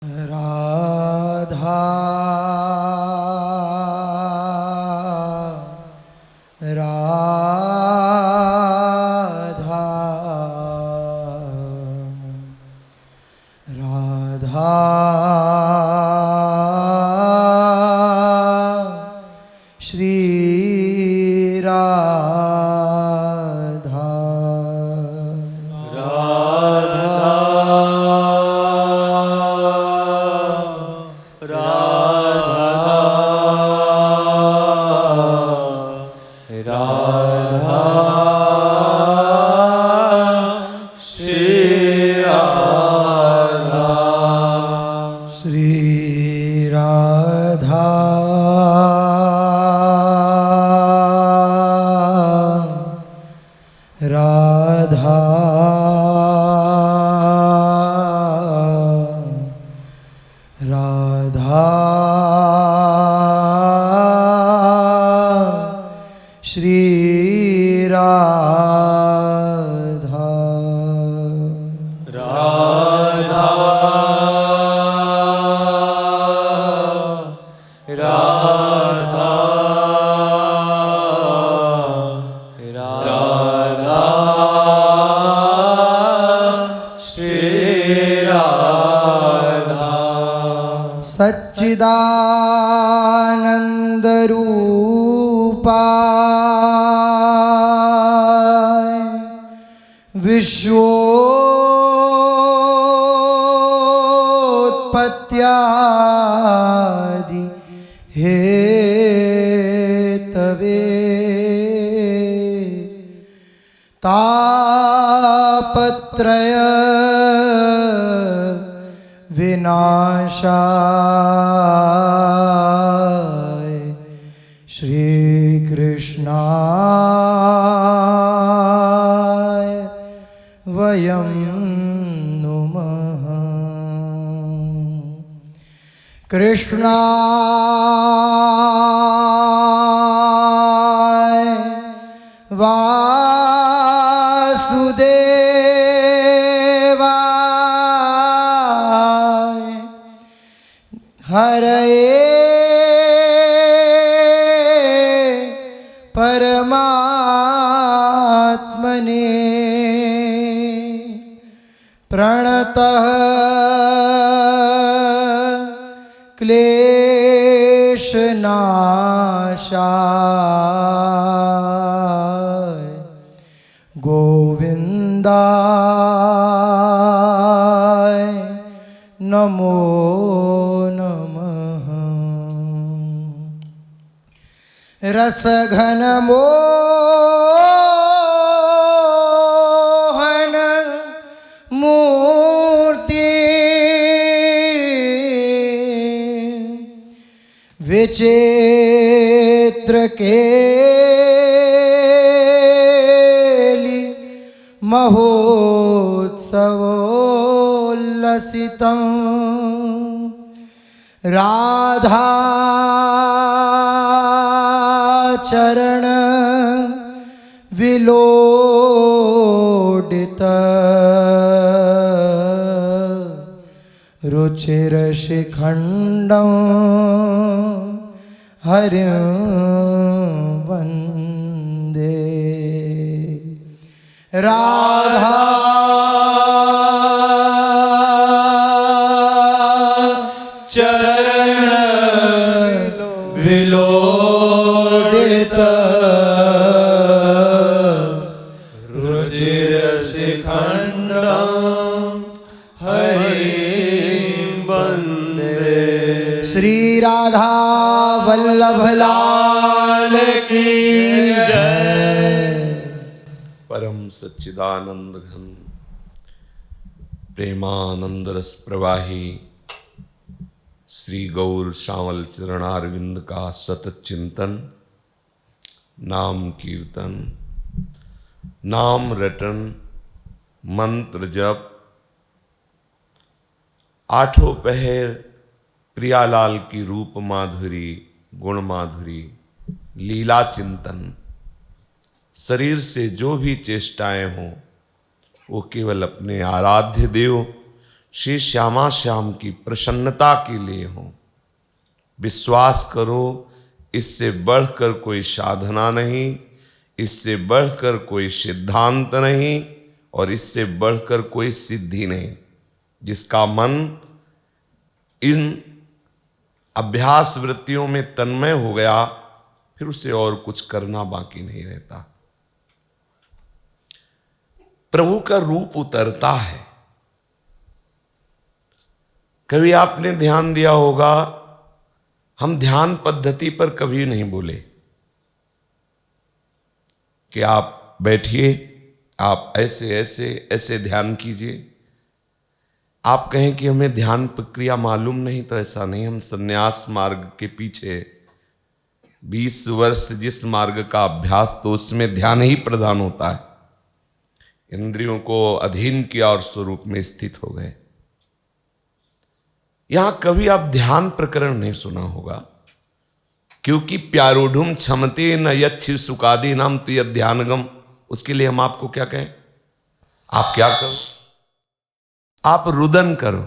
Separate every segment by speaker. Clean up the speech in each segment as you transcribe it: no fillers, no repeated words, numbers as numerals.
Speaker 1: राधा राधा राधा श्री राधा राधा राधा श्री राधा राधा राधा सच्चिदानंद रूपाय विश्वोत्पत्त्यादि Hathaway तापत्रय विनाशाय श्री कृष्णाय वयं नुमः। कृष्णाय वासुदेवाय हरये परमात्मने प्रणतः क्लेशनाशाय गोविन्दाय नमो नमः। रसघन मोहन मूर्ति विचित्र केलि महोत्सवोल्लसितं राधा चरण विलोडित रुचिर शिखंडं हरिं वन्दे। राधा चरण विलोडित रुचिर शिखंडं हरिं वन्दे। श्री राधा वल्लभ लाल की जय।
Speaker 2: परम सच्चिदानंद घन प्रेमानंद रस प्रवाही श्री गौर श्यामल चरणारविंद का सतत चिंतन, नाम कीर्तन, नाम रटन, मंत्र जप, आठों पहर प्रियालाल की रूप माधुरी, गुण माधुरी, लीला चिंतन, शरीर से जो भी चेष्टाएं हों वो केवल अपने आराध्य देव श्री श्यामा श्याम की प्रसन्नता के लिए हो। विश्वास करो, इससे बढ़कर कोई साधना नहीं, इससे बढ़कर कोई सिद्धांत नहीं, और इससे बढ़कर कोई सिद्धि नहीं। जिसका मन इन अभ्यास वृत्तियों में तन्मय हो गया, फिर उसे और कुछ करना बाकी नहीं रहता। प्रभु का रूप उतरता है। कभी आपने ध्यान दिया होगा, हम ध्यान पद्धति पर कभी नहीं बोले कि आप बैठिए, आप ऐसे ऐसे ऐसे ध्यान कीजिए। आप कहें कि हमें ध्यान प्रक्रिया मालूम नहीं, तो ऐसा नहीं। हम संन्यास मार्ग के पीछे 20 वर्ष जिस मार्ग का अभ्यास, तो उसमें ध्यान ही प्रधान होता है। इंद्रियों को अधीन किया और स्वरूप में स्थित हो गए। यहां कभी आप ध्यान प्रकरण नहीं सुना होगा, क्योंकि प्यारूढ़ क्षमते न यच्छि सुकादि नाम तो यद ध्यानगम। उसके लिए हम आपको क्या कहें? आप क्या करो? आप रुदन करो,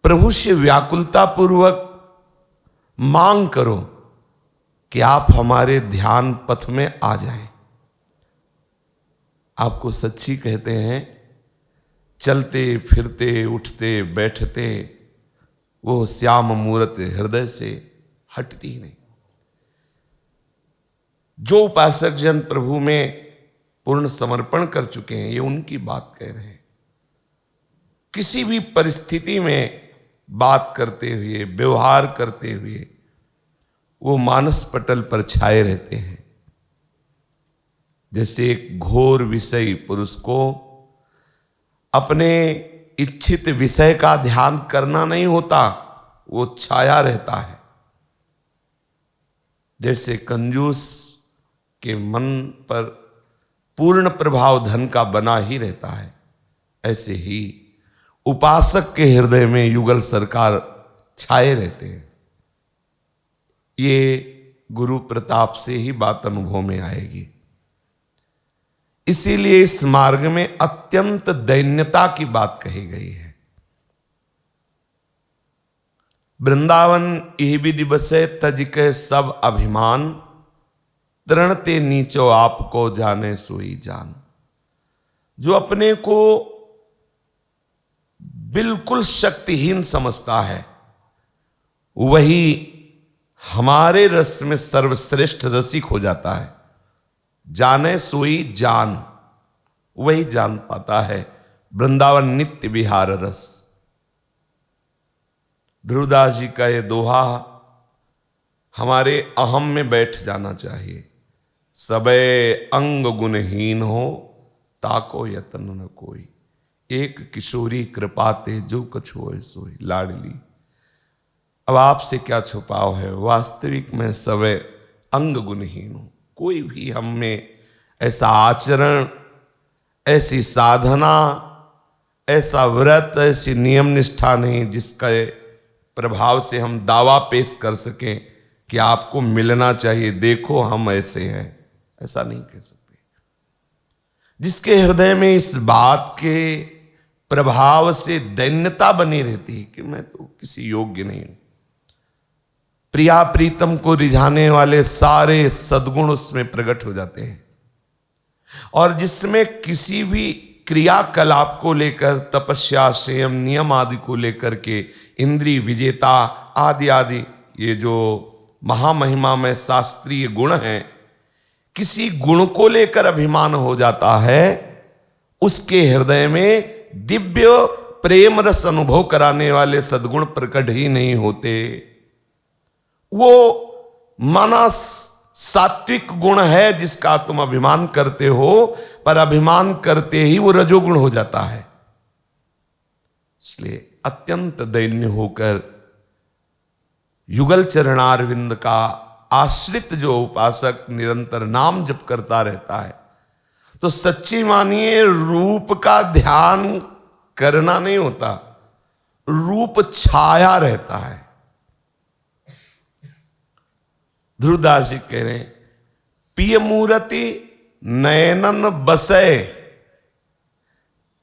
Speaker 2: प्रभु से व्याकुलता पूर्वक मांग करो कि आप हमारे ध्यान पथ में आ जाएं। आपको सच्ची कहते हैं, चलते फिरते उठते बैठते वो श्याम मूर्त हृदय से हटती ही नहीं। जो उपासक जन प्रभु में पूर्ण समर्पण कर चुके हैं, ये उनकी बात कह रहे हैं। किसी भी परिस्थिति में बात करते हुए, व्यवहार करते हुए वो मानस पटल पर छाए रहते हैं। जैसे एक घोर विषयी पुरुष को अपने इच्छित विषय का ध्यान करना नहीं होता, वो छाया रहता है। जैसे कंजूस के मन पर पूर्ण प्रभाव धन का बना ही रहता है, ऐसे ही उपासक के हृदय में युगल सरकार छाए रहते हैं। ये गुरु प्रताप से ही बात अनुभव में आएगी। इसीलिए इस मार्ग में अत्यंत दैन्यता की बात कही गई है। वृंदावन यह भी दिवस है, तज के सब अभिमान, तृणते नीचो आपको जाने सोई जान। जो अपने को बिल्कुल शक्तिहीन समझता है, वही हमारे रस में सर्वश्रेष्ठ रसिक हो जाता है। जाने सोई जान, वही जान पाता है वृंदावन नित्य विहार रस। ध्रुवदास जी का ये दोहा हमारे अहम में बैठ जाना चाहिए। सबे अंग गुणहीन हो, ताको यतन न कोई। एक किशोरी कृपाते जो कछु होए सोई लाडली। अब आपसे क्या छुपाव है, वास्तविक में सबे अंग गुणहीन हो। कोई भी हम में ऐसा आचरण, ऐसी साधना, ऐसा व्रत, ऐसी नियम निष्ठा नहीं जिसका प्रभाव से हम दावा पेश कर सकें कि आपको मिलना चाहिए, देखो हम ऐसे हैं। ऐसा नहीं कह सकते। जिसके हृदय में इस बात के प्रभाव से दैन्यता बनी रहती है कि मैं तो किसी योग्य नहीं हूं, प्रिया प्रीतम को रिझाने वाले सारे सद्गुण उसमें प्रकट हो जाते हैं। और जिसमें किसी भी क्रियाकलाप को लेकर, तपस्या, संयम, नियम आदि को लेकर के, इंद्रिय विजेता आदि आदि ये जो महामहिमा में शास्त्रीय गुण हैं, किसी गुण को लेकर अभिमान हो जाता है, उसके हृदय में दिव्य प्रेम रस अनुभव कराने वाले सद्गुण प्रकट ही नहीं होते। वो मानस सात्विक गुण है जिसका तुम अभिमान करते हो, पर अभिमान करते ही वो रजोगुण हो जाता है। इसलिए अत्यंत दैन्य होकर युगल चरणारविंद का आश्रित जो उपासक निरंतर नाम जप करता रहता है, तो सच्ची मानिए रूप का ध्यान करना नहीं होता, रूप छाया रहता है। ध्रुवदास जी कह रहे हैं, पिय मूर्ति नयनन बसे,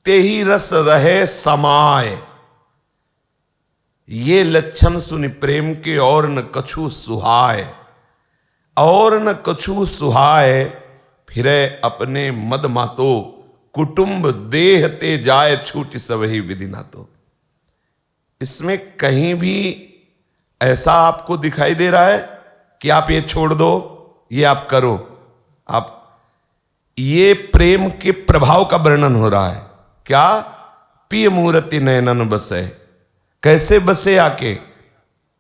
Speaker 2: तेहि रस रहे समाय। ये लक्षण सुनि प्रेम के और न कछु सुहाय, और न कछु सुहाय, फिरे अपने मद मातो, कुटुंब देह ते जाए छूट सबही विधि ना तो। इसमें कहीं भी ऐसा आपको दिखाई दे रहा है कि आप ये छोड़ दो, ये आप करो, आप ये प्रेम के प्रभाव का वर्णन हो रहा है। क्या? पिय मूर्ति नयनन बसे। कैसे बसे आके?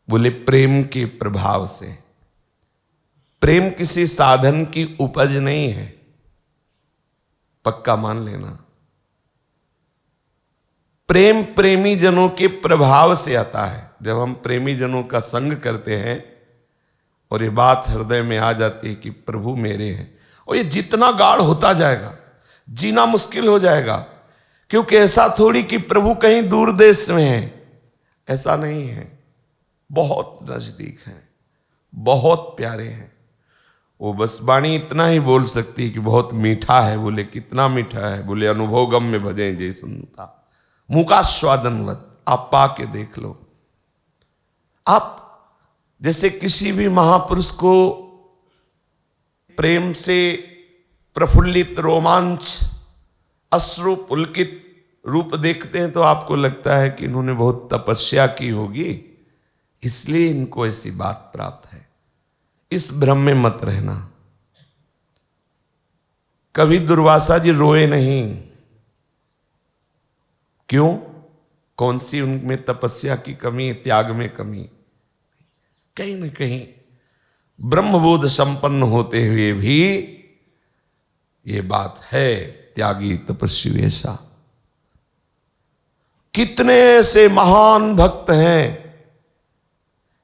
Speaker 2: बोले प्रेम के प्रभाव से। प्रेम किसी साधन की उपज नहीं है, पक्का मान लेना। प्रेम प्रेमी जनों के प्रभाव से आता है। जब हम प्रेमी जनों का संग करते हैं और ये बात हृदय में आ जाती है कि प्रभु मेरे हैं, और ये जितना गाढ़ होता जाएगा जीना मुश्किल हो जाएगा। क्योंकि ऐसा थोड़ी कि प्रभु कहीं दूर देश में है, ऐसा नहीं है, बहुत नजदीक हैं, बहुत प्यारे हैं। वो बस वाणी इतना ही बोल सकती है कि बहुत मीठा है। बोले कितना मीठा है? बोले अनुभव गम में भजे जय संता, मुका स्वादनवत। आप पाके देख लो। आप जैसे किसी भी महापुरुष को प्रेम से प्रफुल्लित, रोमांच, अश्रु पुलकित रूप देखते हैं तो आपको लगता है कि इन्होंने बहुत तपस्या की होगी, इसलिए इनको ऐसी बात प्राप्त है। इस भ्रम में मत रहना। कभी दुर्वासा जी रोए नहीं। क्यों? कौन सी उनमें तपस्या की कमी, त्याग में कमी? कहीं न कहीं ब्रह्मबोध संपन्न होते हुए भी ये बात है, त्यागी तपस्वी ऐसा। कितने ऐसे महान भक्त हैं।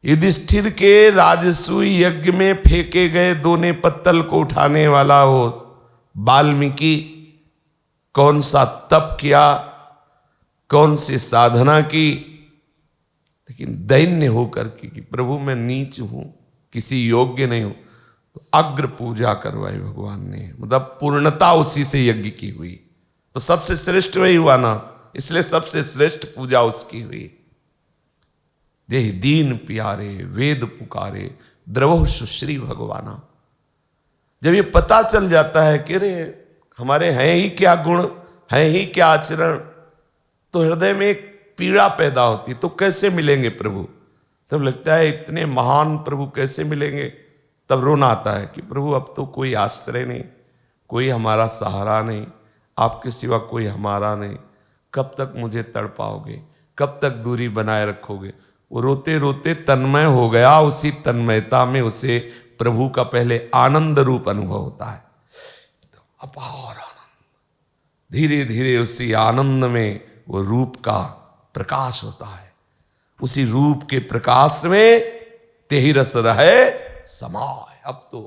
Speaker 2: युधिष्ठिर के राजसूय यज्ञ में फेंके गए दोने पत्तल को उठाने वाला वो वाल्मीकि कौन सा तप किया, कौन सी साधना की, लेकिन दैन्य होकर के कि प्रभु मैं नीच हूं, किसी योग्य नहीं हूं, तो अग्र पूजा करवाई भगवान ने। मतलब पूर्णता उसी से यज्ञ की हुई, तो सबसे श्रेष्ठ वही हुआ ना, इसलिए सबसे श्रेष्ठ पूजा उसकी हुई। यही दीन प्यारे वेद पुकारे, द्रवो सुश्री भगवाना। जब ये पता चल जाता है कि अरे हमारे हैं ही क्या गुण, हैं ही क्या आचरण, तो हृदय में एक पीड़ा पैदा होती। तो कैसे मिलेंगे प्रभु? तब लगता है इतने महान प्रभु कैसे मिलेंगे? तब रोना आता है कि प्रभु अब तो कोई आश्रय नहीं, कोई हमारा सहारा नहीं, आपके सिवा कोई हमारा नहीं। कब तक मुझे तड़पाओगे? कब तक दूरी बनाए रखोगे? वो रोते रोते तन्मय हो गया। उसी तन्मयता में उसे प्रभु का पहले आनंद रूप अनुभव होता है, तो अपार आनंद। धीरे धीरे उसी आनंद में वो रूप का प्रकाश होता है। उसी रूप के प्रकाश में तेहि रस रहे समाय। अब तो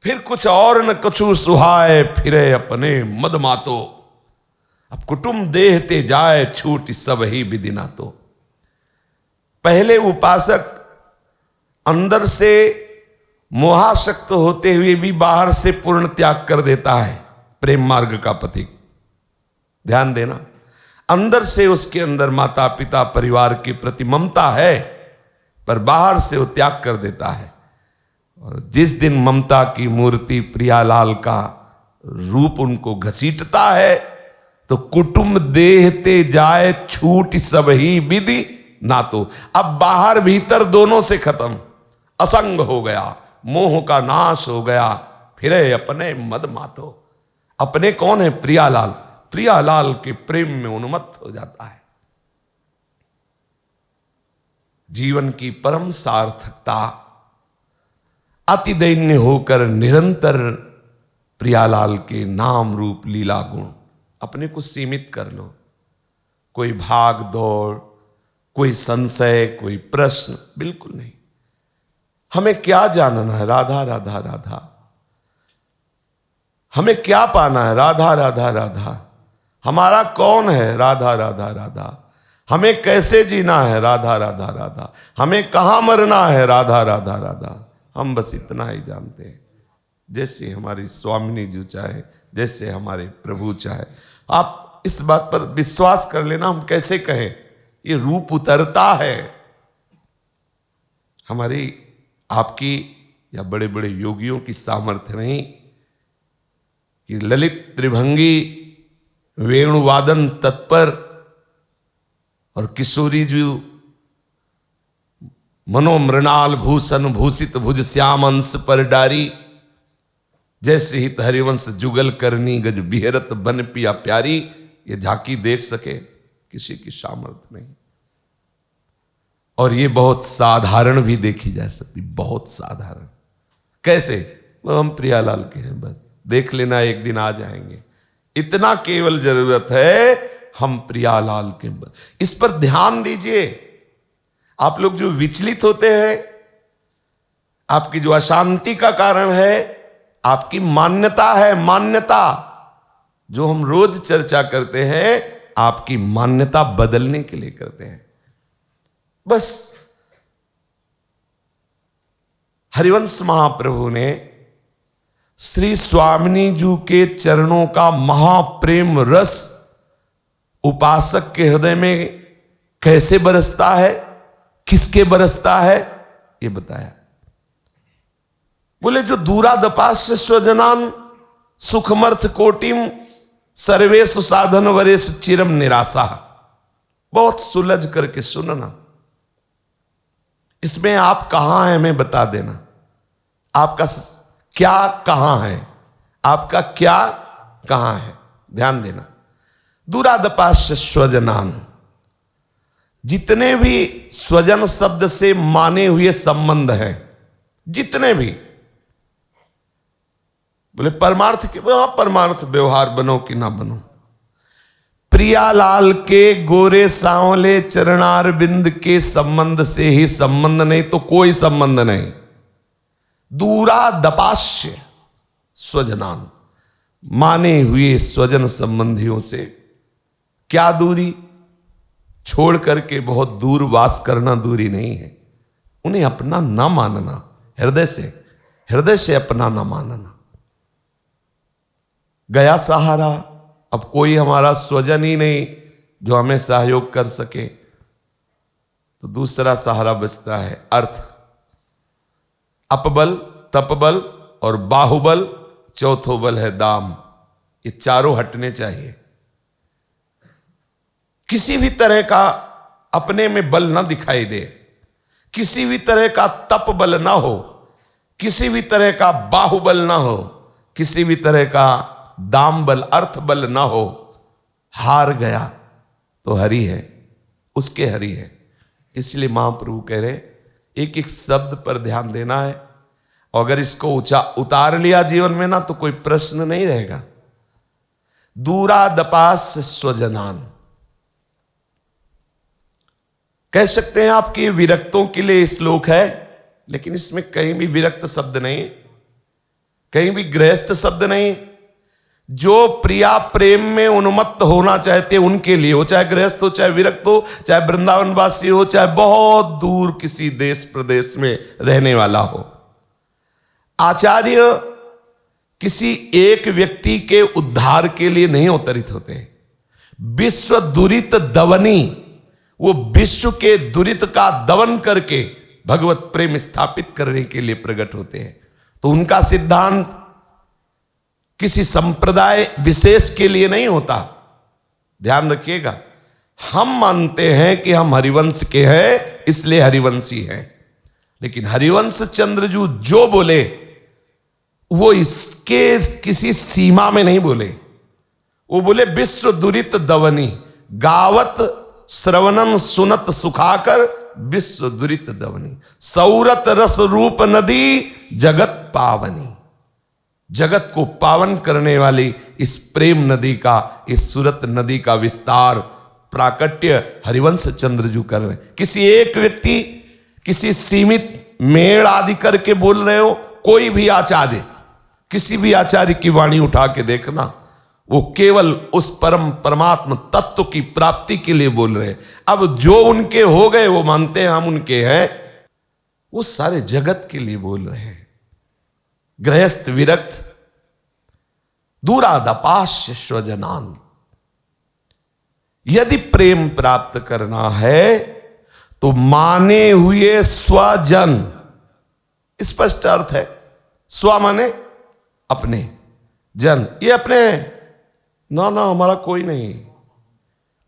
Speaker 2: फिर कुछ और न कछु सुहाय, फिरे अपने मद मातो। अब कुटुंब देह ते जाए छूट सब ही विधि ना तो। पहले उपासक अंदर से मोहासक्त होते हुए भी बाहर से पूर्ण त्याग कर देता है। प्रेम मार्ग का पथिक, ध्यान देना। अंदर से उसके अंदर माता पिता परिवार के प्रति ममता है, पर बाहर से वो त्याग कर देता है। और जिस दिन ममता की मूर्ति प्रियालाल का रूप उनको घसीटता है, तो कुटुंब देहते जाए छूट सब ही विधि ना तो। अब बाहर भीतर दोनों से खत्म, असंग हो गया, मोह का नाश हो गया, फिर अपने मद मातो। अपने कौन है? प्रियालाल। प्रियालाल के प्रेम में उन्मत्त हो जाता है। जीवन की परम सार्थकता अति दैन्य होकर निरंतर प्रियालाल के नाम रूप लीला गुण। अपने को सीमित कर लो। कोई भाग दौड़, कोई संशय, कोई प्रश्न, बिल्कुल नहीं। हमें क्या जानना है? राधा राधा राधा। हमें क्या पाना है? राधा राधा राधा। हमारा कौन है? राधा राधा राधा। हमें कैसे जीना है? राधा राधा राधा। हमें कहाँ मरना है? राधा राधा राधा। हम बस इतना ही जानते हैं। जैसे हमारी स्वामिनी जी चाहे, जैसे हमारे प्रभु चाहे, आप इस बात पर विश्वास कर लेना, हम कैसे कहें, ये रूप उतरता है। हमारी आपकी या बड़े बड़े योगियों की सामर्थ्य नहीं कि ललित त्रिभंगी वेणुवादन तत्पर और किशोरी जी मनोमृणाल भूषण भूषित भुज श्याम अंश पर डारी, जैसे हित हरिवंश जुगल करनी गज बिहरत बन पिया प्यारी, ये झांकी देख सके, किसी की सामर्थ्य नहीं। और ये बहुत साधारण भी देखी जा सकती, बहुत साधारण। कैसे? हम प्रियालाल के हैं, बस देख लेना, एक दिन आ जाएंगे। इतना केवल जरूरत है, हम प्रियालाल के। इस पर ध्यान दीजिए। आप लोग जो विचलित होते हैं, आपकी जो अशांति का कारण है, आपकी मान्यता है। मान्यता जो हम रोज चर्चा करते हैं, आपकी मान्यता बदलने के लिए करते हैं। बस हरिवंश महाप्रभु ने श्री स्वामिनी जी के चरणों का महाप्रेम रस उपासक के हृदय में कैसे बरसता है, किसके बरसता है, ये बताया। बोले जो दूरादपास्य स्वजनान सुखमर्थ कोटिम सर्वेषु साधन वरेषु चिरम निराशा। बहुत सुलझ करके सुनना, इसमें आप कहां हैं हमें बता देना। आपका क्या कहां है, आपका क्या कहां है, ध्यान देना। दूरादपास्य स्वजनान, जितने भी स्वजन शब्द से माने हुए संबंध हैं, जितने भी, बोले परमार्थ के, परमार्थ व्यवहार बनो कि ना बनो, प्रियालाल के गोरे सांवले चरणार बिंद के संबंध से ही संबंध, नहीं तो कोई संबंध नहीं। दूरादपास्य स्वजनान, माने हुए स्वजन संबंधियों से क्या दूरी, छोड़ करके बहुत दूर वास करना दूरी नहीं है। उन्हें अपना ना मानना, हृदय से अपना ना मानना। गया सहारा, अब कोई हमारा स्वजन ही नहीं जो हमें सहयोग कर सके, तो दूसरा सहारा बचता है अर्थ। अपबल, तपबल और बाहुबल, चौथो बल है दाम। ये चारों हटने चाहिए। किसी भी तरह का अपने में बल ना दिखाई दे, किसी भी तरह का तप बल ना हो, किसी भी तरह का बाहुबल ना हो, किसी भी तरह का दाम बल अर्थ बल ना हो। हार गया तो हरि है, उसके हरि है। इसलिए महाप्रभु कह रहे एक एक शब्द पर ध्यान देना है। अगर इसको उतार लिया जीवन में ना, तो कोई प्रश्न नहीं रहेगा। दूरादपास स्वजनान, कह सकते हैं आपके विरक्तों के लिए श्लोक है, लेकिन इसमें कहीं भी विरक्त शब्द नहीं, कहीं भी गृहस्थ शब्द नहीं। जो प्रिया प्रेम में उन्मत्त होना चाहते हैं उनके लिए हो, चाहे गृहस्थ हो, चाहे विरक्त हो, चाहे वृंदावनवासी हो, चाहे बहुत दूर किसी देश प्रदेश में रहने वाला हो। आचार्य किसी एक व्यक्ति के उद्धार के लिए नहीं अवतरित होते। विश्व दुरित दवनी, वो विश्व के दुरित का दमन करके भगवत प्रेम स्थापित करने के लिए प्रकट होते हैं। तो उनका सिद्धांत किसी संप्रदाय विशेष के लिए नहीं होता, ध्यान रखिएगा। हम मानते हैं कि हम हरिवंश के हैं, इसलिए हरिवंशी हैं, लेकिन हरिवंश चंद्रजू जो बोले वो इसके किसी सीमा में नहीं बोले। वो बोले विश्व दुरित दवनी, गावत श्रवणन सुनत सुखाकर विश्व दुरित दवनी, सौरत रस रूप नदी जगत पावनी। जगत को पावन करने वाली इस प्रेम नदी का, इस सूरत नदी का विस्तार प्राकट्य हरिवंश चंद्रजू कर रहे। किसी एक व्यक्ति, किसी सीमित मेड़ आदि करके बोल रहे हो, कोई भी आचार्य, किसी भी आचार्य की वाणी उठा के देखना, वो केवल उस परम परमात्म तत्व की प्राप्ति के लिए बोल रहे हैं। अब जो उनके हो गए वो मानते हैं हम उनके हैं, वो सारे जगत के लिए बोल रहे हैं। गृहस्थ विरक्त, दूरादपास्य स्वजनान, यदि प्रेम प्राप्त करना है तो माने हुए स्वजन, स्पष्ट अर्थ है। स्व माने अपने, जन ये अपने हैं ना, ना हमारा कोई नहीं।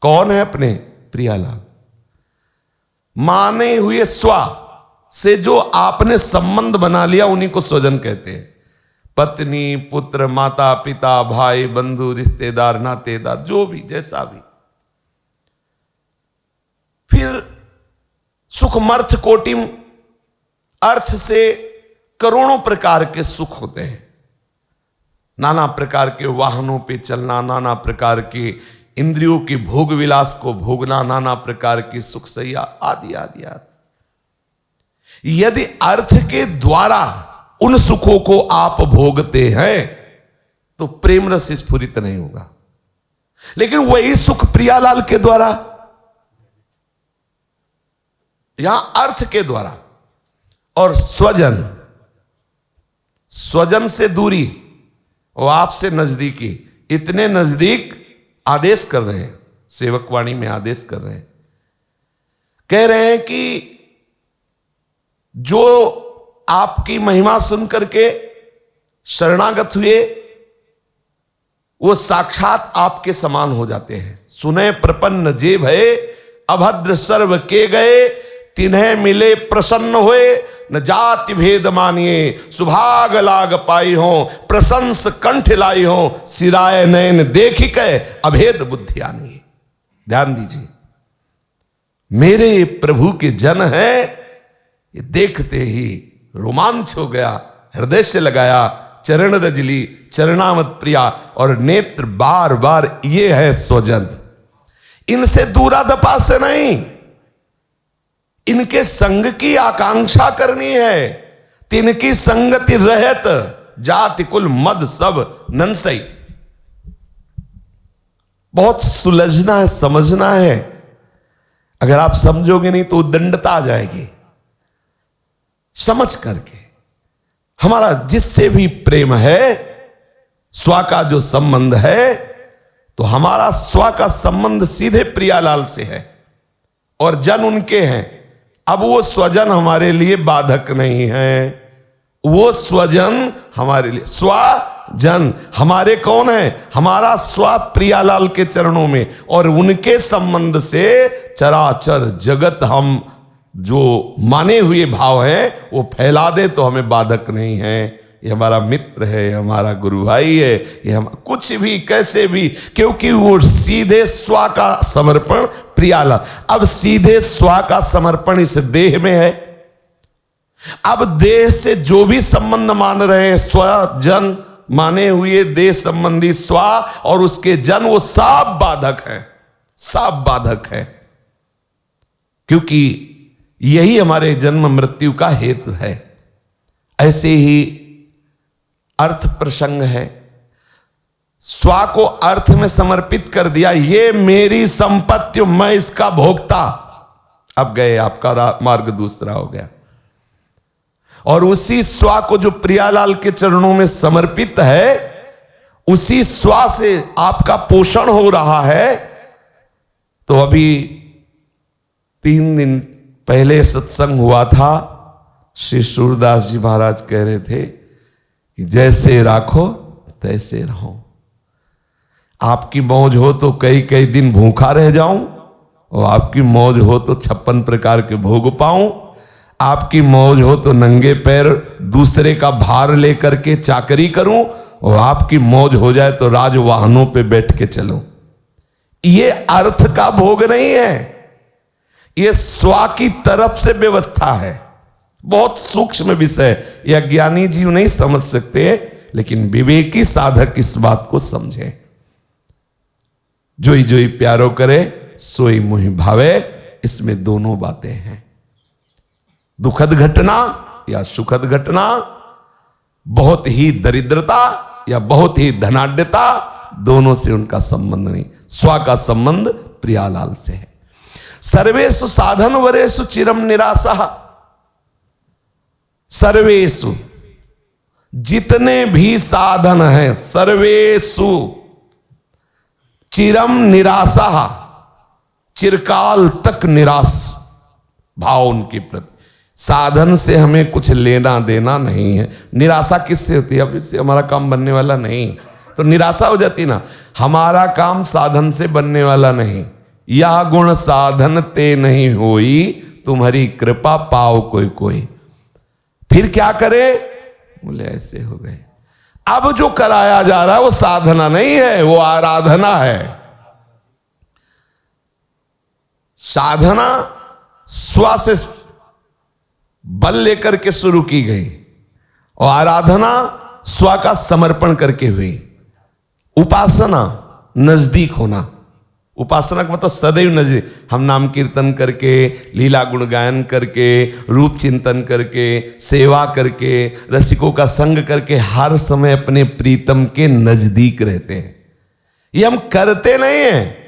Speaker 2: कौन है अपने? प्रियालाल। माने हुए स्व से जो आपने संबंध बना लिया उन्हीं को स्वजन कहते हैं। पत्नी, पुत्र, माता पिता, भाई बंधु, रिश्तेदार, नातेदार, जो भी जैसा भी। फिर सुखमर्थ कोटिम, अर्थ से करोड़ों प्रकार के सुख होते हैं। नाना प्रकार के वाहनों पे चलना, नाना प्रकार के इंद्रियों के भोग विलास को भोगना, नाना प्रकार की सुख सैया आदि आदि आदि। यदि अर्थ के द्वारा उन सुखों को आप भोगते हैं तो प्रेम रस स्फुरित नहीं होगा। लेकिन वही सुख प्रियालाल के द्वारा, यहां अर्थ के द्वारा, और स्वजन, स्वजन से दूरी और आपसे नजदीकी, इतने नजदीक आदेश कर रहे हैं, सेवकवाणी में आदेश कर रहे हैं, कह रहे हैं कि जो आपकी महिमा सुन करके शरणागत हुए वो साक्षात आपके समान हो जाते हैं। सुने प्रपन्न जे भय, अभद्र सर्व के गए, तिन्हें मिले प्रसन्न हुए, न जाति भेद मानिए, सुभाग लाग पाई हो, प्रशंस कंठ लाई हो, सिराय नयन देखी के अभेद बुद्धि आनी। ध्यान दीजिए, मेरे प्रभु के जन हैं, ये देखते ही रोमांच हो गया, हृदय से लगाया, चरण रजली चरणामत प्रिया, और नेत्र बार बार ये है स्वजन। इनसे दूरा दपा से नहीं, इनके संग की आकांक्षा करनी है। तिनकी संगति रहत, जाति कुल मद सब ननसई। बहुत सुलझना है, समझना है। अगर आप समझोगे नहीं तो दंडता आ जाएगी। समझ करके हमारा जिससे भी प्रेम है, स्व का जो संबंध है, तो हमारा स्व का संबंध सीधे प्रियालाल से है और जन उनके हैं। अब वो स्वजन हमारे लिए बाधक नहीं है, वो स्वजन हमारे लिए, स्वजन हमारे कौन है? हमारा स्व प्रियालाल के चरणों में, और उनके संबंध से चराचर जगत हम जो माने हुए भाव है वो फैला दे तो हमें बाधक नहीं है। ये हमारा मित्र है, हमारा गुरु भाई है, ये हम कुछ भी कैसे भी, क्योंकि वो सीधे स्व का समर्पण प्रियालाल। अब सीधे स्व का समर्पण इस देह में है। अब देह से जो भी संबंध मान रहे हैं, स्वजन माने हुए देह संबंधी स्व और उसके जन, वो सब बाधक है, सब बाधक है, क्योंकि यही हमारे जन्म मृत्यु का हेतु है। ऐसे ही अर्थ प्रसंग है, स्व को अर्थ में समर्पित कर दिया, ये मेरी संपत्ति, मैं इसका भोक्ता। अब गए, आपका मार्ग दूसरा हो गया। और उसी स्व को जो प्रियालाल के चरणों में समर्पित है, उसी स्व से आपका पोषण हो रहा है। तो अभी 3 दिन पहले सत्संग हुआ था, श्री सूरदास जी महाराज कह रहे थे कि जैसे राखो तैसे रहो। आपकी मौज हो तो कई कई दिन भूखा रह जाऊं, और आपकी मौज हो तो 56 प्रकार के भोग पाऊं। आपकी मौज हो तो नंगे पैर दूसरे का भार लेकर के चाकरी करूं, और आपकी मौज हो जाए तो राज वाहनों पे बैठ के चलूं। ये अर्थ का भोग नहीं है, ये स्व की तरफ से व्यवस्था है। बहुत सूक्ष्म विषय, यह ज्ञानी जीव नहीं समझ सकते, लेकिन विवेकी साधक इस बात को समझे। जोई जोई प्यारो करे सोई मोहि भावे, इसमें दोनों बातें हैं। दुखद घटना या सुखद घटना, बहुत ही दरिद्रता या बहुत ही धनाढ्यता, दोनों से उनका संबंध नहीं। स्व का संबंध प्रियालाल से है। सर्वेषु साधन वरेषु चिरम निराशा। सर्वेषु, जितने भी साधन हैं, सर्वेषु चिरम निराशा, चिरकाल तक निराश भाव उनके प्रति। साधन से हमें कुछ लेना देना नहीं है। निराशा किससे होती है? अब इससे हमारा काम बनने वाला नहीं, तो निराशा हो जाती ना। हमारा काम साधन से बनने वाला नहीं। यह गुण साधन ते नहीं होई, तुम्हारी कृपा पाओ कोई कोई। फिर क्या करे? बोले ऐसे हो गए। अब जो कराया जा रहा है वो साधना नहीं है, वो आराधना है। साधना स्व से बल लेकर के शुरू की गई और आराधना स्व का समर्पण करके हुई। उपासना नजदीक होना। उपासना का मतलब सदैव नजदीक। हम नाम कीर्तन करके, लीला गुण गायन करके, रूप चिंतन करके, सेवा करके, रसिकों का संग करके हर समय अपने प्रीतम के नजदीक रहते हैं। ये हम करते नहीं हैं,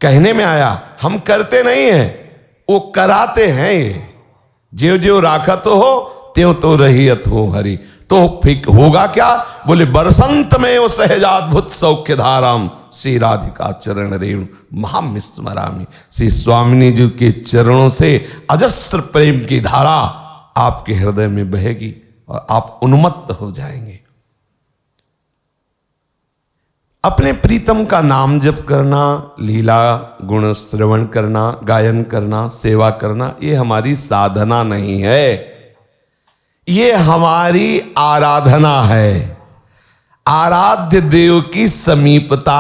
Speaker 2: कहने में आया, हम करते नहीं हैं, वो कराते हैं। ये ज्यो ज्यो राखत हो त्यों तो रहियत हो हरि। तो फिर होगा क्या? बोले बरसंत में वो सहजाद्भुत सौख्य धाराम श्री राधिका चरण रेणु महाम स्मरामि। श्री स्वामिनी जी के चरणों से अजस्र प्रेम की धारा आपके हृदय में बहेगी और आप उन्मत्त हो जाएंगे। अपने प्रीतम का नाम जप करना, लीला गुण श्रवण करना, गायन करना, सेवा करना, ये हमारी साधना नहीं है, ये हमारी आराधना है। आराध्य देव की समीपता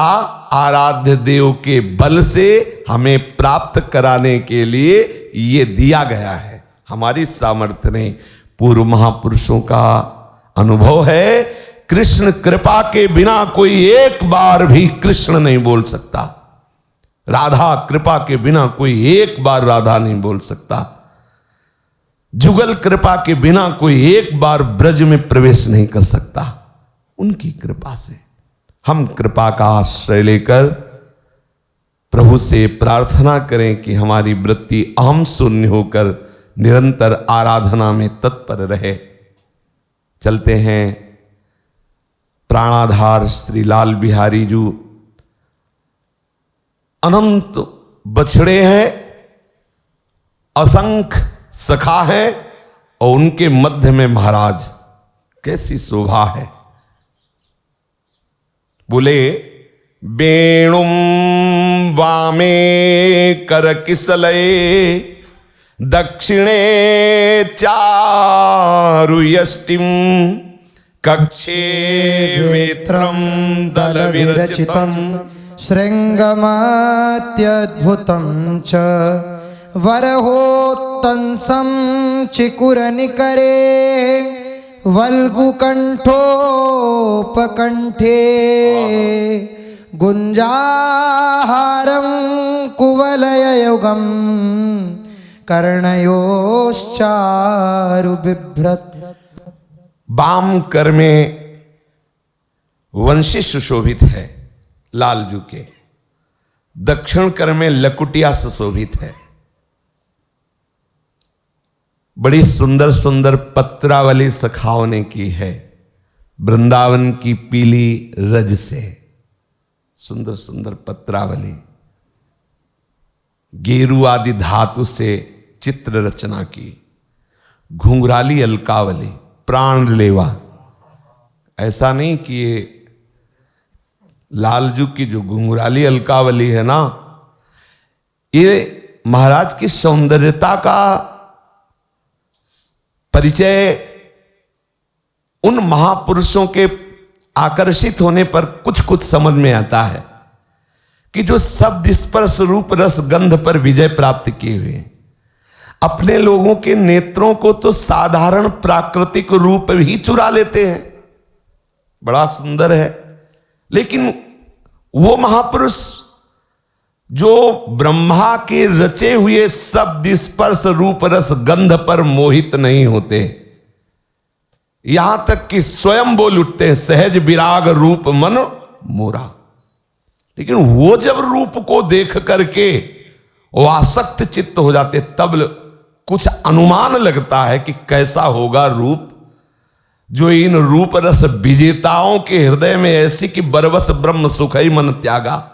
Speaker 2: आराध्य देव के बल से हमें प्राप्त कराने के लिए ये दिया गया है। हमारी सामर्थ्य नहीं। पूर्व महापुरुषों का अनुभव है, कृष्ण कृपा के बिना कोई एक बार भी कृष्ण नहीं बोल सकता। राधा कृपा के बिना कोई एक बार राधा नहीं बोल सकता। जुगल कृपा के बिना कोई एक बार ब्रज में प्रवेश नहीं कर सकता। उनकी कृपा से हम कृपा का आश्रय लेकर प्रभु से प्रार्थना करें कि हमारी वृत्ति अहम शून्य होकर निरंतर आराधना में तत्पर रहे। चलते हैं प्राणाधार श्री लाल बिहारी जी अनंत बछड़े हैं, असंख्य सखा है और उनके मध्य में महाराज। कैसी शोभा है। बोले वेणुम वामे कर किसलये दक्षिणे चारु यष्टिम कक्षे वेत्रम दल विरचितम
Speaker 1: श्रृंगमात्यद्भुतं च वरहोत्तंसं चिकुरनिकरे वल्गुकण्ठोपकण्ठे गुञ्जाहारं कुवलययुगं कर्णयोश्चारुबिभ्रत्।
Speaker 2: वाम कर में वंशी सुशोभित है लालजू के, दक्षिण कर में लकुटिया सुशोभित है। बड़ी सुंदर सुंदर पत्रावली सखाओं ने की है, वृंदावन की पीली रज से सुंदर सुंदर पत्रावली, गेरू आदि धातु से चित्र रचना की, घुंघराली अलकावली, प्राण लेवा। ऐसा नहीं कि ये लालजू की जो घुंघराली अलकावली है ना, ये महाराज की सौंदर्यता का परिचय उन महापुरुषों के आकर्षित होने पर कुछ कुछ समझ में आता है कि जो शब्द स्पर्श रूप रस गंध पर विजय प्राप्त किए हुए, अपने लोगों के नेत्रों को तो साधारण प्राकृतिक रूप ही चुरा लेते हैं, बड़ा सुंदर है। लेकिन वो महापुरुष जो ब्रह्मा के रचे हुए शब्द स्पर्श रूप रस गंध पर मोहित नहीं होते, यहां तक कि स्वयं बोल उठते हैं सहज विराग रूप मन मोरा। लेकिन वो जब रूप को देख करके वो आसक्त चित्त हो जाते, तब कुछ अनुमान लगता है कि कैसा होगा रूप जो इन रूप रस विजेताओं के हृदय में ऐसी कि बरवस ब्रह्म सुखई मन त्यागा।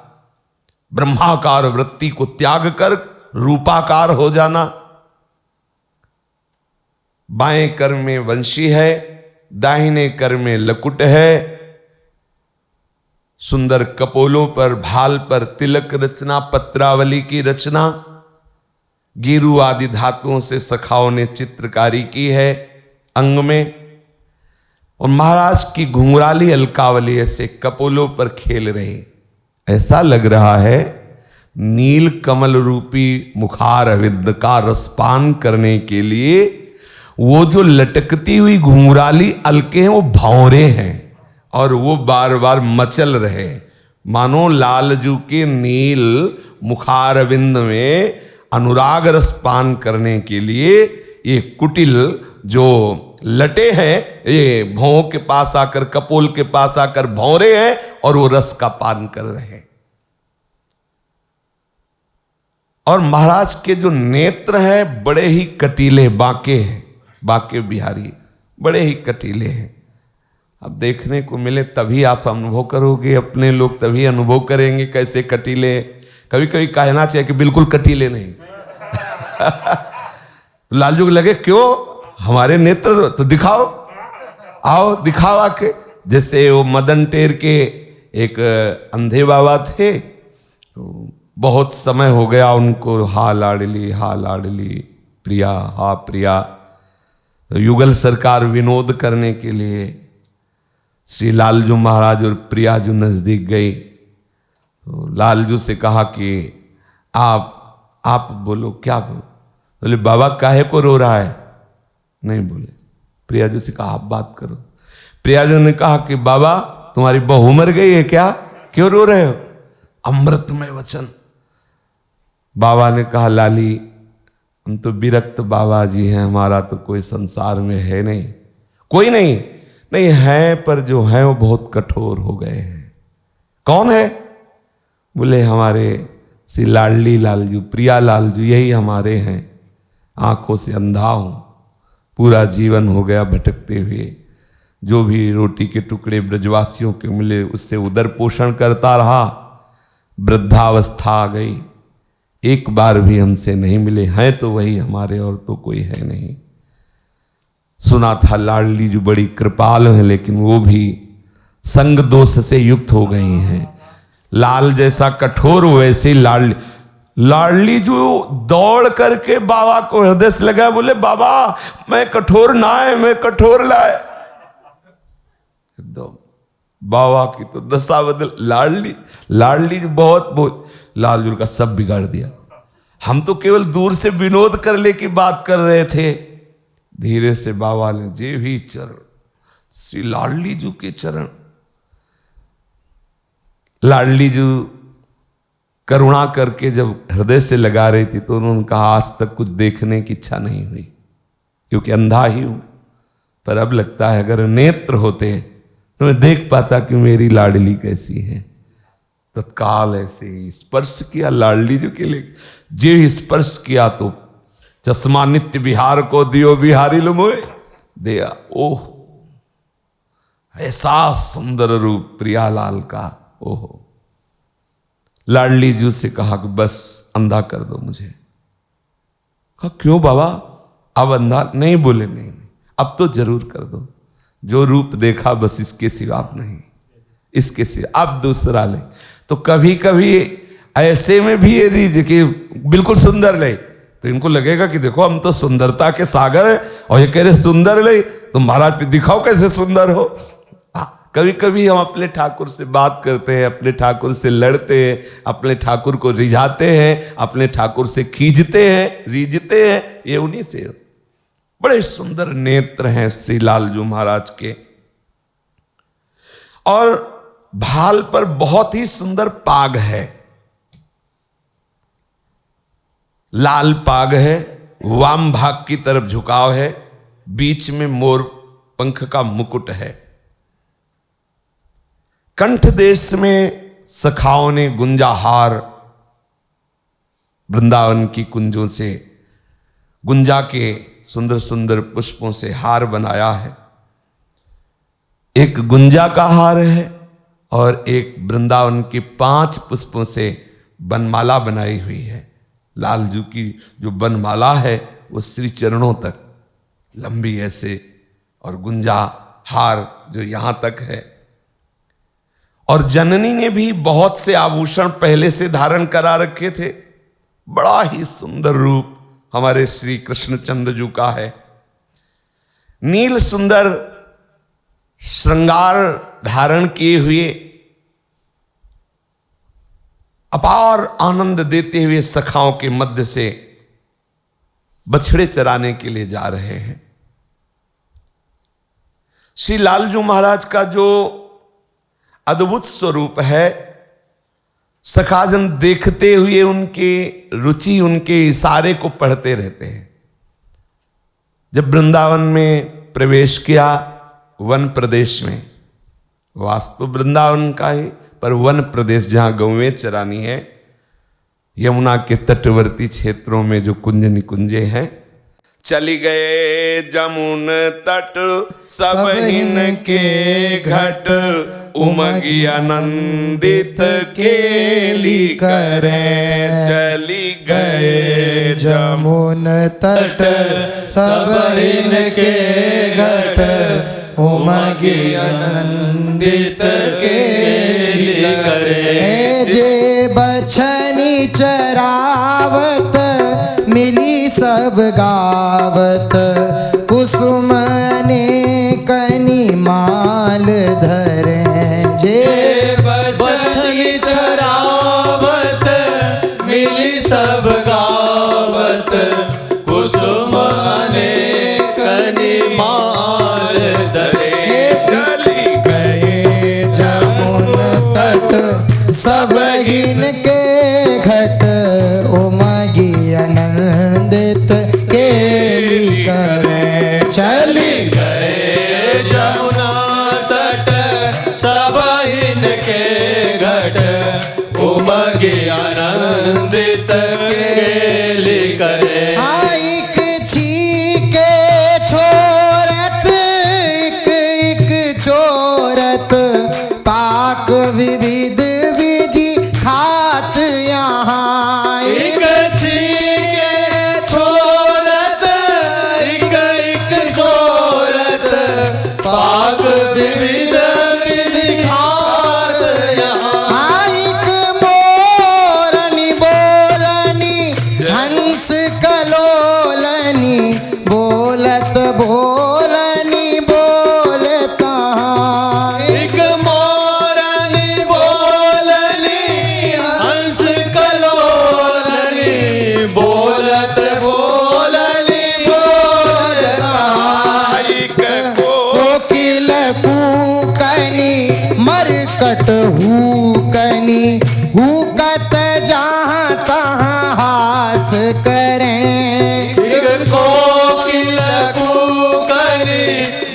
Speaker 2: ब्रह्माकार वृत्ति को त्याग कर रूपाकार हो जाना। बाएं कर में वंशी है, दाहिने कर में लकुट है। सुंदर कपोलों पर, भाल पर तिलक रचना, पत्रावली की रचना, गिरु आदि धातुओं से सखाओं ने चित्रकारी की है अंग में। और महाराज की घुंघराली अलकावली ऐसे कपोलों पर खेल रहे, ऐसा लग रहा है नील कमल रूपी मुखार अविद्य का रसपान करने के लिए वो जो लटकती हुई घुंघराली अलके हैं वो भौरे हैं और वो बार बार मचल रहे, मानो लालजू के नील मुखार अविंद में अनुराग रसपान करने के लिए ये कुटिल जो लटे हैं, ये भौं के पास आकर, कपोल के पास आकर भौरे हैं और वो रस का पान कर रहे हैं। और महाराज के जो नेत्र हैं बड़े ही कटीले, बांके हैं, बांके बिहारी बड़े ही कटीले हैं। अब देखने को मिले तभी आप अनुभव करोगे, अपने लोग तभी अनुभव करेंगे कैसे कटीले। कभी कभी कहना चाहिए कि बिल्कुल कटीले नहीं। लालजू को लगे क्यों हमारे नेत्र तो दिखाओ, आओ दिखाओ आके। जैसे वो मदन टेर के एक अंधे बाबा थे, तो बहुत समय हो गया उनको, हा लाडली प्रिया, हा प्रिया। तो युगल सरकार विनोद करने के लिए श्री लालजू महाराज और प्रिया जो नजदीक गई, तो लालजू से कहा कि आप बोलो, क्या बोलो? बोले बाबा काहे को रो रहा है? नहीं बोले। प्रियाजू से कहा आप बात करो। प्रियाजू ने कहा कि बाबा तुम्हारी बहू मर गई है क्या, क्यों रो रहे हो? अमृतमय वचन। बाबा ने कहा लाली हम तो विरक्त बाबा जी हैं, हमारा तो कोई संसार में है नहीं, कोई नहीं है, पर जो है वो बहुत कठोर हो गए हैं। कौन है? बोले हमारे श्री लाडली लालजू, प्रिया लालजू, यही हमारे हैं। आंखों से अंधा हूं, पूरा जीवन हो गया भटकते हुए, जो भी रोटी के टुकड़े ब्रजवासियों के मिले उससे उदर पोषण करता रहा। वृद्धावस्था आ गई, एक बार भी हमसे नहीं मिले, हैं तो वही हमारे और तो कोई है नहीं। सुना था लाडली जो बड़ी कृपाल है, लेकिन वो भी संग दोष से युक्त हो गई हैं। लाल जैसा कठोर वैसे लाडली जो दौड़ करके बाबा को हृदय से लगा, बोले बाबा मैं कठोर ना है, मैं कठोर लाए। एकदम बाबा की तो दशा बदल। लाडली जो बहुत लालजू का सब बिगाड़ दिया। हम तो केवल दूर से विनोद करने की बात कर रहे थे, धीरे से बाबा ने जे भी चरण, श्री लाडली जू के चरण। लाडली जू करुणा करके जब हृदय से लगा रही थी तो उन्होंने कहा आज तक कुछ देखने की इच्छा नहीं हुई, क्योंकि अंधा ही हूं, पर अब लगता है अगर नेत्र होते तो मैं देख पाता कि मेरी लाडली कैसी है। तत्काल ऐसे ही स्पर्श किया लाडली जी के लिए, जे स्पर्श किया तो चश्मा नित्य बिहार को दियो बिहारी लुमोए दिया। ओह ऐसा सुंदर रूप प्रियालाल का। ओहो लाडली जी से कहा कि बस अंधा कर दो मुझे। कहा क्यों बाबा अब अंधा? नहीं बोले नहीं, अब तो जरूर कर दो, जो रूप देखा बस इसके सिवा आप नहीं, इसके सिवा अब दूसरा ले। तो कभी कभी ऐसे में भी ये रीज कि बिल्कुल सुंदर ले, तो इनको लगेगा कि देखो हम तो सुंदरता के सागर है और ये कह रहे सुंदर ले, तो महाराज पे दिखाओ कैसे सुंदर हो। कभी कभी हम अपने ठाकुर से बात करते हैं, अपने ठाकुर से लड़ते हैं, अपने ठाकुर को रिझाते हैं, अपने ठाकुर से खींचते हैं, रीझते हैं, ये उन्हीं से। बड़े सुंदर नेत्र हैं श्री लालजू महाराज के, और भाल पर बहुत ही सुंदर पाग है, लाल पाग है, वाम भाग की तरफ झुकाव है, बीच में मोर पंख का मुकुट है। कंठ देश में सखाओं ने गुंजाहार वृंदावन की कुंजों से गुंजा के सुंदर सुंदर पुष्पों से हार बनाया है। एक गुंजा का हार है और एक वृंदावन के 5 पुष्पों से वनमाला बनाई हुई है। लालजू की जो वनमाला है वो श्री चरणों तक लंबी ऐसे, और गुंजा हार जो यहां तक है। और जननी ने भी बहुत से आभूषण पहले से धारण करा रखे थे। बड़ा ही सुंदर रूप हमारे श्री कृष्णचंद्र जी का है। नील सुंदर श्रृंगार धारण किए हुए अपार आनंद देते हुए सखाओं के मध्य से बछड़े चराने के लिए जा रहे हैं। श्री लालजू महाराज का जो अद्भुत स्वरूप है, सखाजन देखते हुए उनके रुचि, उनके इशारे को पढ़ते रहते हैं। जब वृंदावन में प्रवेश किया, वन प्रदेश में, वास्तु वृंदावन का ही पर वन प्रदेश जहां गौवें चरानी है, यमुना के तटवर्ती क्षेत्रों में जो कुंज निकुंजे हैं, चली गए जमुन तट सब इनके घट, उमगी आनंदित केली करें। चली गए
Speaker 1: जमुन तट सब इनके घट, उमगी आनंदित केली करे। जे बछनी चरावत मिली सब गावत, कुसुम ने कनी माल धरे। जे
Speaker 3: बछनी चरावत मिली सब गावत, कुसुम ने कनी माल धरे।
Speaker 1: चली गए जमुन तट सब इनके घट, उमगी आनंदित केली करे। चली
Speaker 3: गए जमुना तट सब इनके घट, उमगी आनंदित केली करे।
Speaker 1: एक छीके छोरत एक चोरत, पाक विविध विधि खात यहाँ।
Speaker 3: एक छीके छोरत एक चोरत, पाक विविध विधि खात यहाँ।
Speaker 1: एक मोरनी बोलनी हंस कलोलनी, बोलत बोलनी बोलता।
Speaker 3: एक मोरनी बोलनी हंस कलोलनी, बोलत बोलनी बोलता।
Speaker 1: कोकिल कूकनी मरकट हूकनी, हूकत जहाँ तहाँ हास करें।
Speaker 3: एक कोकिल कूकनी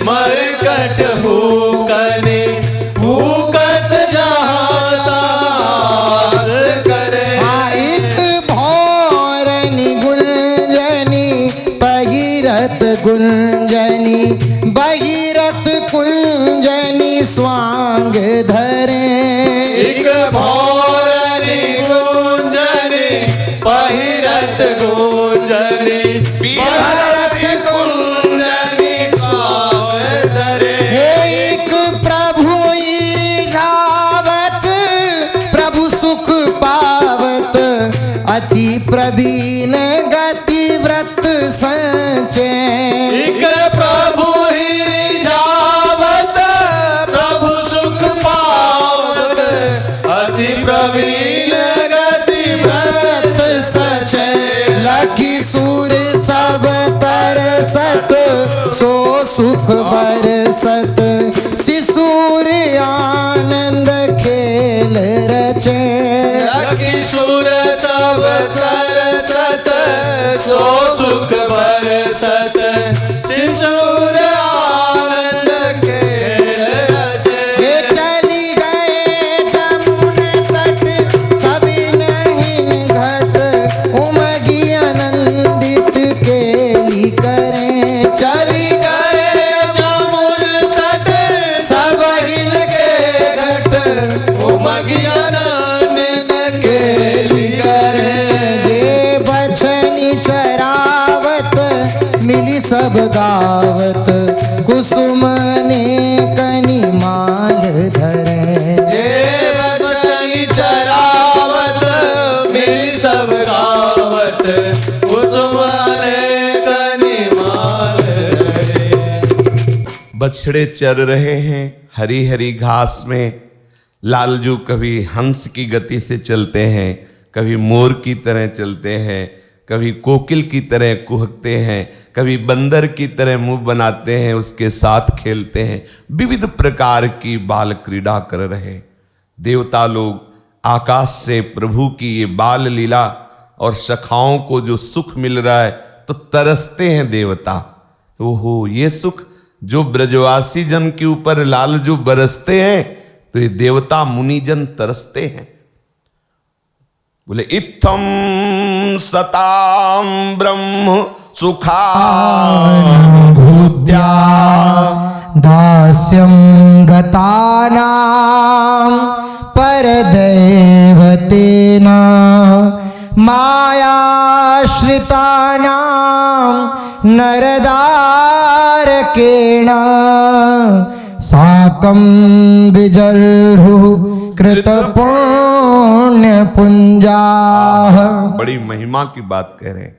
Speaker 3: मरकट हूकनी, हूकत जहाँ तहाँ करे।
Speaker 1: एक भौरनी गुंजनी बहिरत गुंजनी, बहिरत कुंजनी स्वांग धरे।
Speaker 3: एक भौरनी गुंजनी पहिरत गुंजनी, पहिरत कुंजनी स्वांग धरे।
Speaker 1: एक प्रभु ईर्षावत प्रभु सुख पावत, अति प्रवीण गति व्रत संचय।
Speaker 3: एक प्रभु हिरिझावत प्रभु सुख पावत, अति प्रवीण गति व्रत सचय।
Speaker 1: लखी सुर सब तरसत, सो सुख बरसत, शिशुर आनंद खेल रचे।
Speaker 3: किशोर सब सरसत, सो सुख बरसत, पावत कुसुम अनेक निमाल रहे।
Speaker 2: बछड़े चर रहे हैं हरी हरी घास में। लालजू कभी हंस की गति से चलते हैं, कभी मोर की तरह चलते हैं, कभी कोकिल की तरह कुहकते हैं, कभी बंदर की तरह मुंह बनाते हैं, उसके साथ खेलते हैं। विविध प्रकार की बाल क्रीड़ा कर रहे। देवता लोग आकाश से प्रभु की ये बाल लीला और सखाओं को जो सुख मिल रहा है तो तरसते हैं देवता। ओहो, ये सुख जो ब्रजवासी जन के ऊपर लालजू बरसते हैं तो ये देवता मुनिजन तरसते हैं। बोले इत्थम सताम ब्रह्म सुखानुभूत्या
Speaker 1: दास्यं गतानां परदैवतेन मायाश्रितानां नरदारकेण साकं विजर्हुः कृतपुण्यपुञ्जाः।
Speaker 2: बड़ी महिमा की बात कह रहे हैं।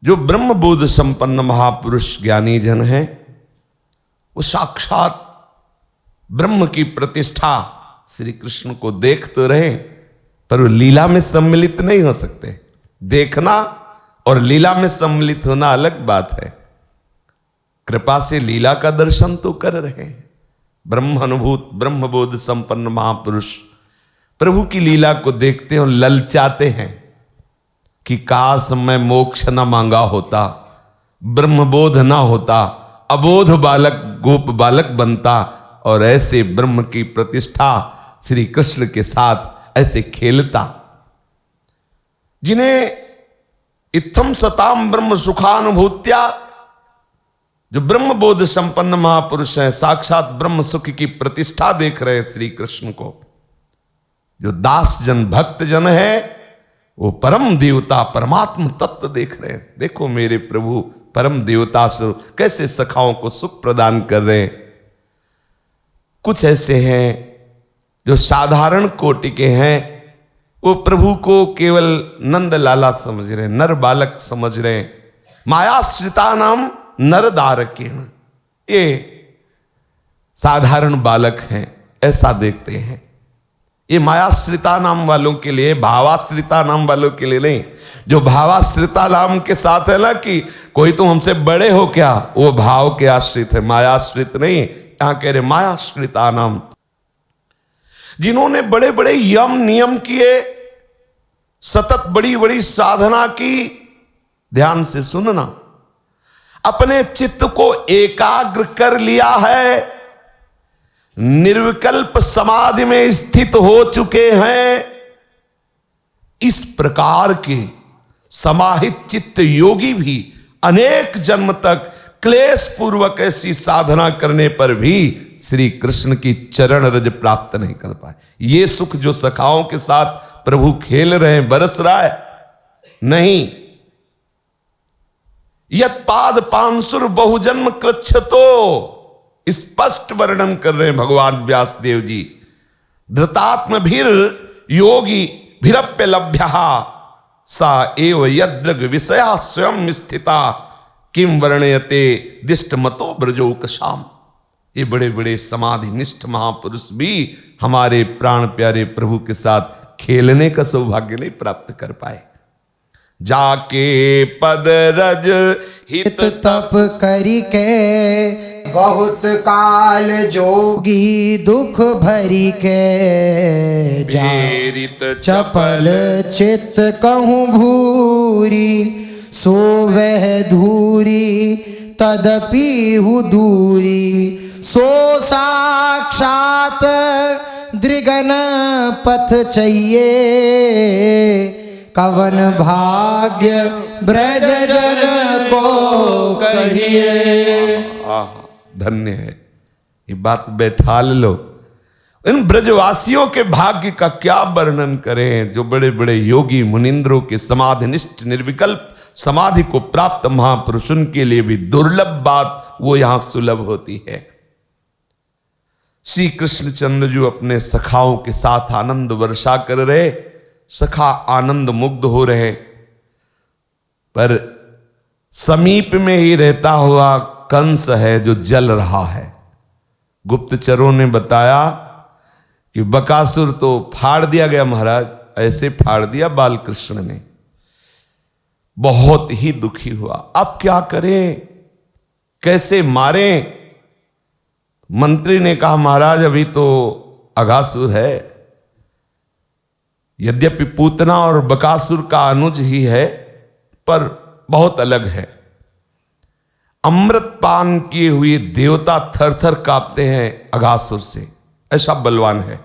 Speaker 2: जो ब्रह्म बोध संपन्न महापुरुष ज्ञानी जन हैं वो साक्षात ब्रह्म की प्रतिष्ठा श्री कृष्ण को देख तो रहे पर वो लीला में सम्मिलित नहीं हो सकते। देखना और लीला में सम्मिलित होना अलग बात है। कृपा से लीला का दर्शन तो कर रहे हैं। ब्रह्म अनुभूत ब्रह्मबोध संपन्न महापुरुष प्रभु की लीला को देखते और ललचाते हैं कि काश मैं मोक्ष न मांगा होता, ब्रह्मबोध ना होता, अबोध बालक गोप बालक बनता और ऐसे ब्रह्म की प्रतिष्ठा श्री कृष्ण के साथ ऐसे खेलता। जिन्हें इत्थम सताम ब्रह्म सुखानुभूत्या, जो ब्रह्म बोध संपन्न महापुरुष हैं, साक्षात ब्रह्म सुख की प्रतिष्ठा देख रहे हैं श्री कृष्ण को। जो दास जन भक्त जन है वो परम देवता परमात्म तत्व देख रहे हैं। देखो मेरे प्रभु परम देवता स्वरूप कैसे सखाओं को सुख प्रदान कर रहे हैं। कुछ ऐसे हैं जो साधारण कोटि के हैं, वो प्रभु को केवल नंद लाला समझ रहे, नर बालक समझ रहे। मायाश्रिता नाम नरदारकेण, ये साधारण बालक हैं ऐसा देखते हैं। ये मायाश्रिता नाम वालों के लिए, भावाश्रिता नाम वालों के लिए नहीं। जो भावाश्रिता नाम के साथ है ना कि कोई तुम हमसे बड़े हो क्या, वो भाव के आश्रित है, मायाश्रित नहीं। यहां कह रहे मायाश्रिता नाम, जिन्होंने बड़े बड़े यम नियम किए, सतत बड़ी बड़ी साधना की। ध्यान से सुनना, अपने चित्त को एकाग्र कर लिया है, निर्विकल्प समाधि में स्थित हो चुके हैं। इस प्रकार के समाहित चित्त योगी भी अनेक जन्म तक क्लेश पूर्वक ऐसी साधना करने पर भी श्री कृष्ण की चरण रज प्राप्त नहीं कर पाए। ये सुख जो सखाओं के साथ प्रभु खेल रहे हैं, बरस रहा है, नहीं। यत पाद पांसुर बहुजन्म कृच्छतो, स्पष्ट वर्णन कर रहे हैं भगवान व्यास देव जी। धृतात्म भीर योगी भीरप्य लभ्य सा एव यद्रग विषया स्वयं स्थिता किम वर्णयते दिष्ट मतो ब्रजोकशाम। ये बड़े बड़े समाधि निष्ठ महापुरुष भी हमारे प्राण प्यारे प्रभु के साथ खेलने का सौभाग्य नहीं प्राप्त कर पाए। जाके पद रज हित
Speaker 1: तप करी के बहुत काल जोगी दुख भरी के
Speaker 2: प्रेरित
Speaker 1: चपल चित कहूँ भूरी सो वह धूरी तदपि हु दूरी सो साक्षात दृगन पथ चाहिए कवन भाग्य ब्रज जन को कहिए।
Speaker 2: धन्य है, ये बात बैठा लो। इन ब्रजवासियों के भाग्य का क्या वर्णन करें, जो बड़े बड़े योगी मुनिंद्रों के समाधिनिष्ठ निर्विकल्प समाधि को प्राप्त महापुरुषों के लिए भी दुर्लभ बात वो यहां सुलभ होती है। श्री कृष्णचंद्र जो अपने सखाओं के साथ आनंद वर्षा कर रहे, सखा आनंद मुग्ध हो रहे। पर समीप में ही रहता हुआ कंस है जो जल रहा है। गुप्तचरों ने बताया कि बकासुर तो फाड़ दिया गया महाराज, ऐसे फाड़ दिया बाल कृष्ण ने। बहुत ही दुखी हुआ, अब क्या करें, कैसे मारें। मंत्री ने कहा महाराज अभी तो अघासुर है, यद्यपि पूतना और बकासुर का अनुज ही है पर बहुत अलग है। अमृत पान किए हुए देवता थर थर कांपते हैं अघासुर से, ऐसा बलवान है।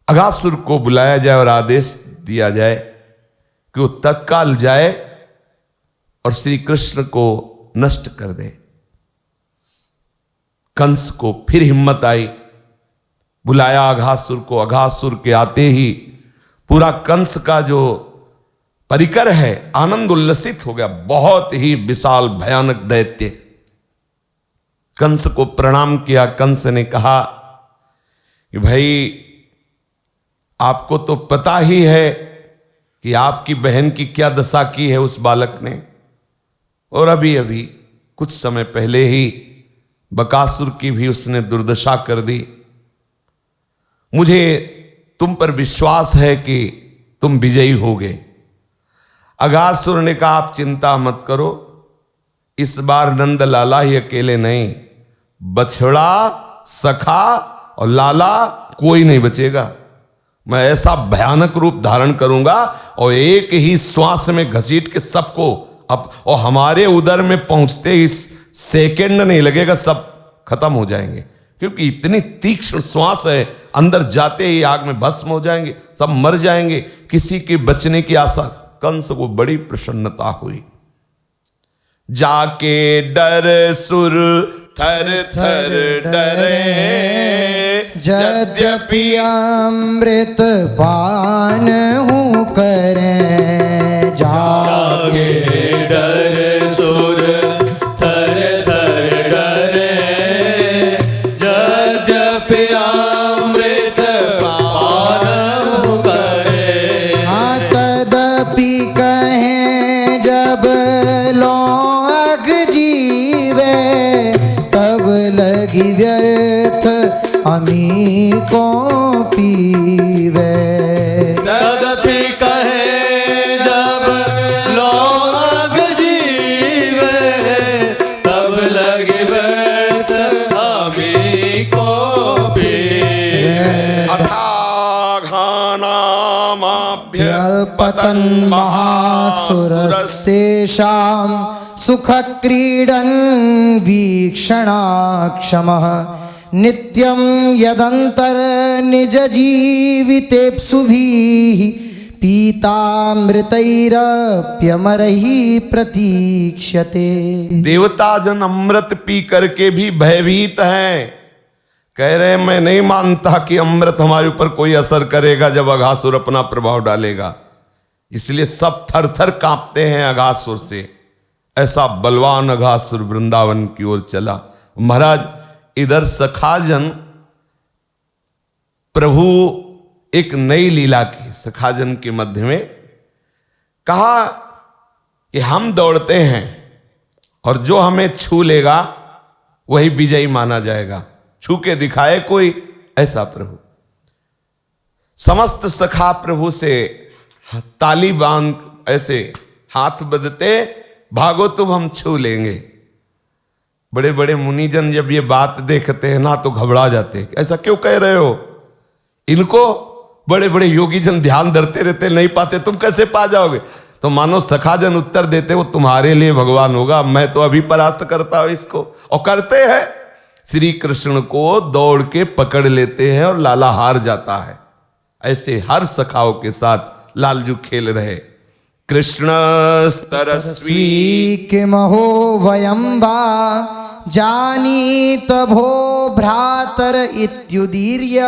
Speaker 2: अघासुर को बुलाया जाए और आदेश दिया जाए कि वो तत्काल जाए और श्री कृष्ण को नष्ट कर दे। कंस को फिर हिम्मत आई, बुलाया अघासुर को। अघासुर के आते ही पूरा कंस का जो परिकर है आनंद उल्लसित हो गया। बहुत ही विशाल भयानक दैत्य। कंस को प्रणाम किया। कंस ने कहा कि भाई आपको तो पता ही है कि आपकी बहन की क्या दशा की है उस बालक ने, और अभी अभी कुछ समय पहले ही बकासुर की भी उसने दुर्दशा कर दी। मुझे तुम पर विश्वास है कि तुम विजयी होगे। अघासुर ने कहा आप चिंता मत करो, इस बार नंद लाला ही अकेले नहीं, बछड़ा, सखा और लाला कोई नहीं बचेगा। मैं ऐसा भयानक रूप धारण करूंगा और एक ही श्वास में घसीट के सबको अब, और हमारे उदर में पहुंचते ही सेकंड नहीं लगेगा, सब खत्म हो जाएंगे, क्योंकि इतनी तीक्ष्ण श्वास है, अंदर जाते ही आग में भस्म हो जाएंगे, सब मर जाएंगे, किसी के बचने की आशा। कंस को बड़ी प्रसन्नता हुई। जाके डर सुर थर थर डरे,
Speaker 1: यद्यपि अमृत पान हूँ करें।
Speaker 3: जागे डर सुर थर थर डरे, यद्यपि अमृत पान हूँ करे।
Speaker 1: हाँ तदपि कहें जब लोग जीवे, तब लगी व्यर्थ अमी को पीवे।
Speaker 3: तदपि कहे जब लोग जीवे, तब लगे व्यर्थ हमी को पीवे।
Speaker 2: अथाघानामाभ्य
Speaker 1: पतन महासुरस्तेषां सुख क्रीडन् वीक्षणाक्षमः, नित्यं यदंतर निज जीवितेप्सुभिः, पीतामृतैरप्यमरैः प्रतीक्ष्यते।
Speaker 2: देवता जन अमृत पी करके भी भयभीत हैं। कह रहे हैं मैं नहीं मानता कि अमृत हमारे ऊपर कोई असर करेगा जब अघासुर अपना प्रभाव डालेगा, इसलिए सब थर थर कांपते हैं अघासुर से। ऐसा बलवान अघासुर वृंदावन की ओर चला। महाराज इधर सखाजन प्रभु एक नई लीला की, सखाजन के मध्य में कहा कि हम दौड़ते हैं और जो हमें छू लेगा वही विजयी माना जाएगा, छू के दिखाए कोई, ऐसा प्रभु। समस्त सखा प्रभु से ताली बांध ऐसे हाथ बदते, भागो तुम हम छू लेंगे। बड़े बड़े मुनिजन जब ये बात देखते हैं ना तो घबरा जाते हैं, ऐसा क्यों कह रहे हो? इनको बड़े बड़े योगी जन ध्यान धरते रहते, नहीं पाते, तुम कैसे पा जाओगे? तो मानो सखाजन उत्तर देते वो तुम्हारे लिए भगवान होगा, मैं तो अभी परास्त करता हूं इसको। और करते हैं, श्री कृष्ण को दौड़ के पकड़ लेते हैं और लाला हार जाता है। ऐसे हर सखाओं के साथ लालजू खेल रहे। कृष्ण तरस्वी
Speaker 1: किमहो वयं वा जानीत भो भ्रातर इत्युदीर्य,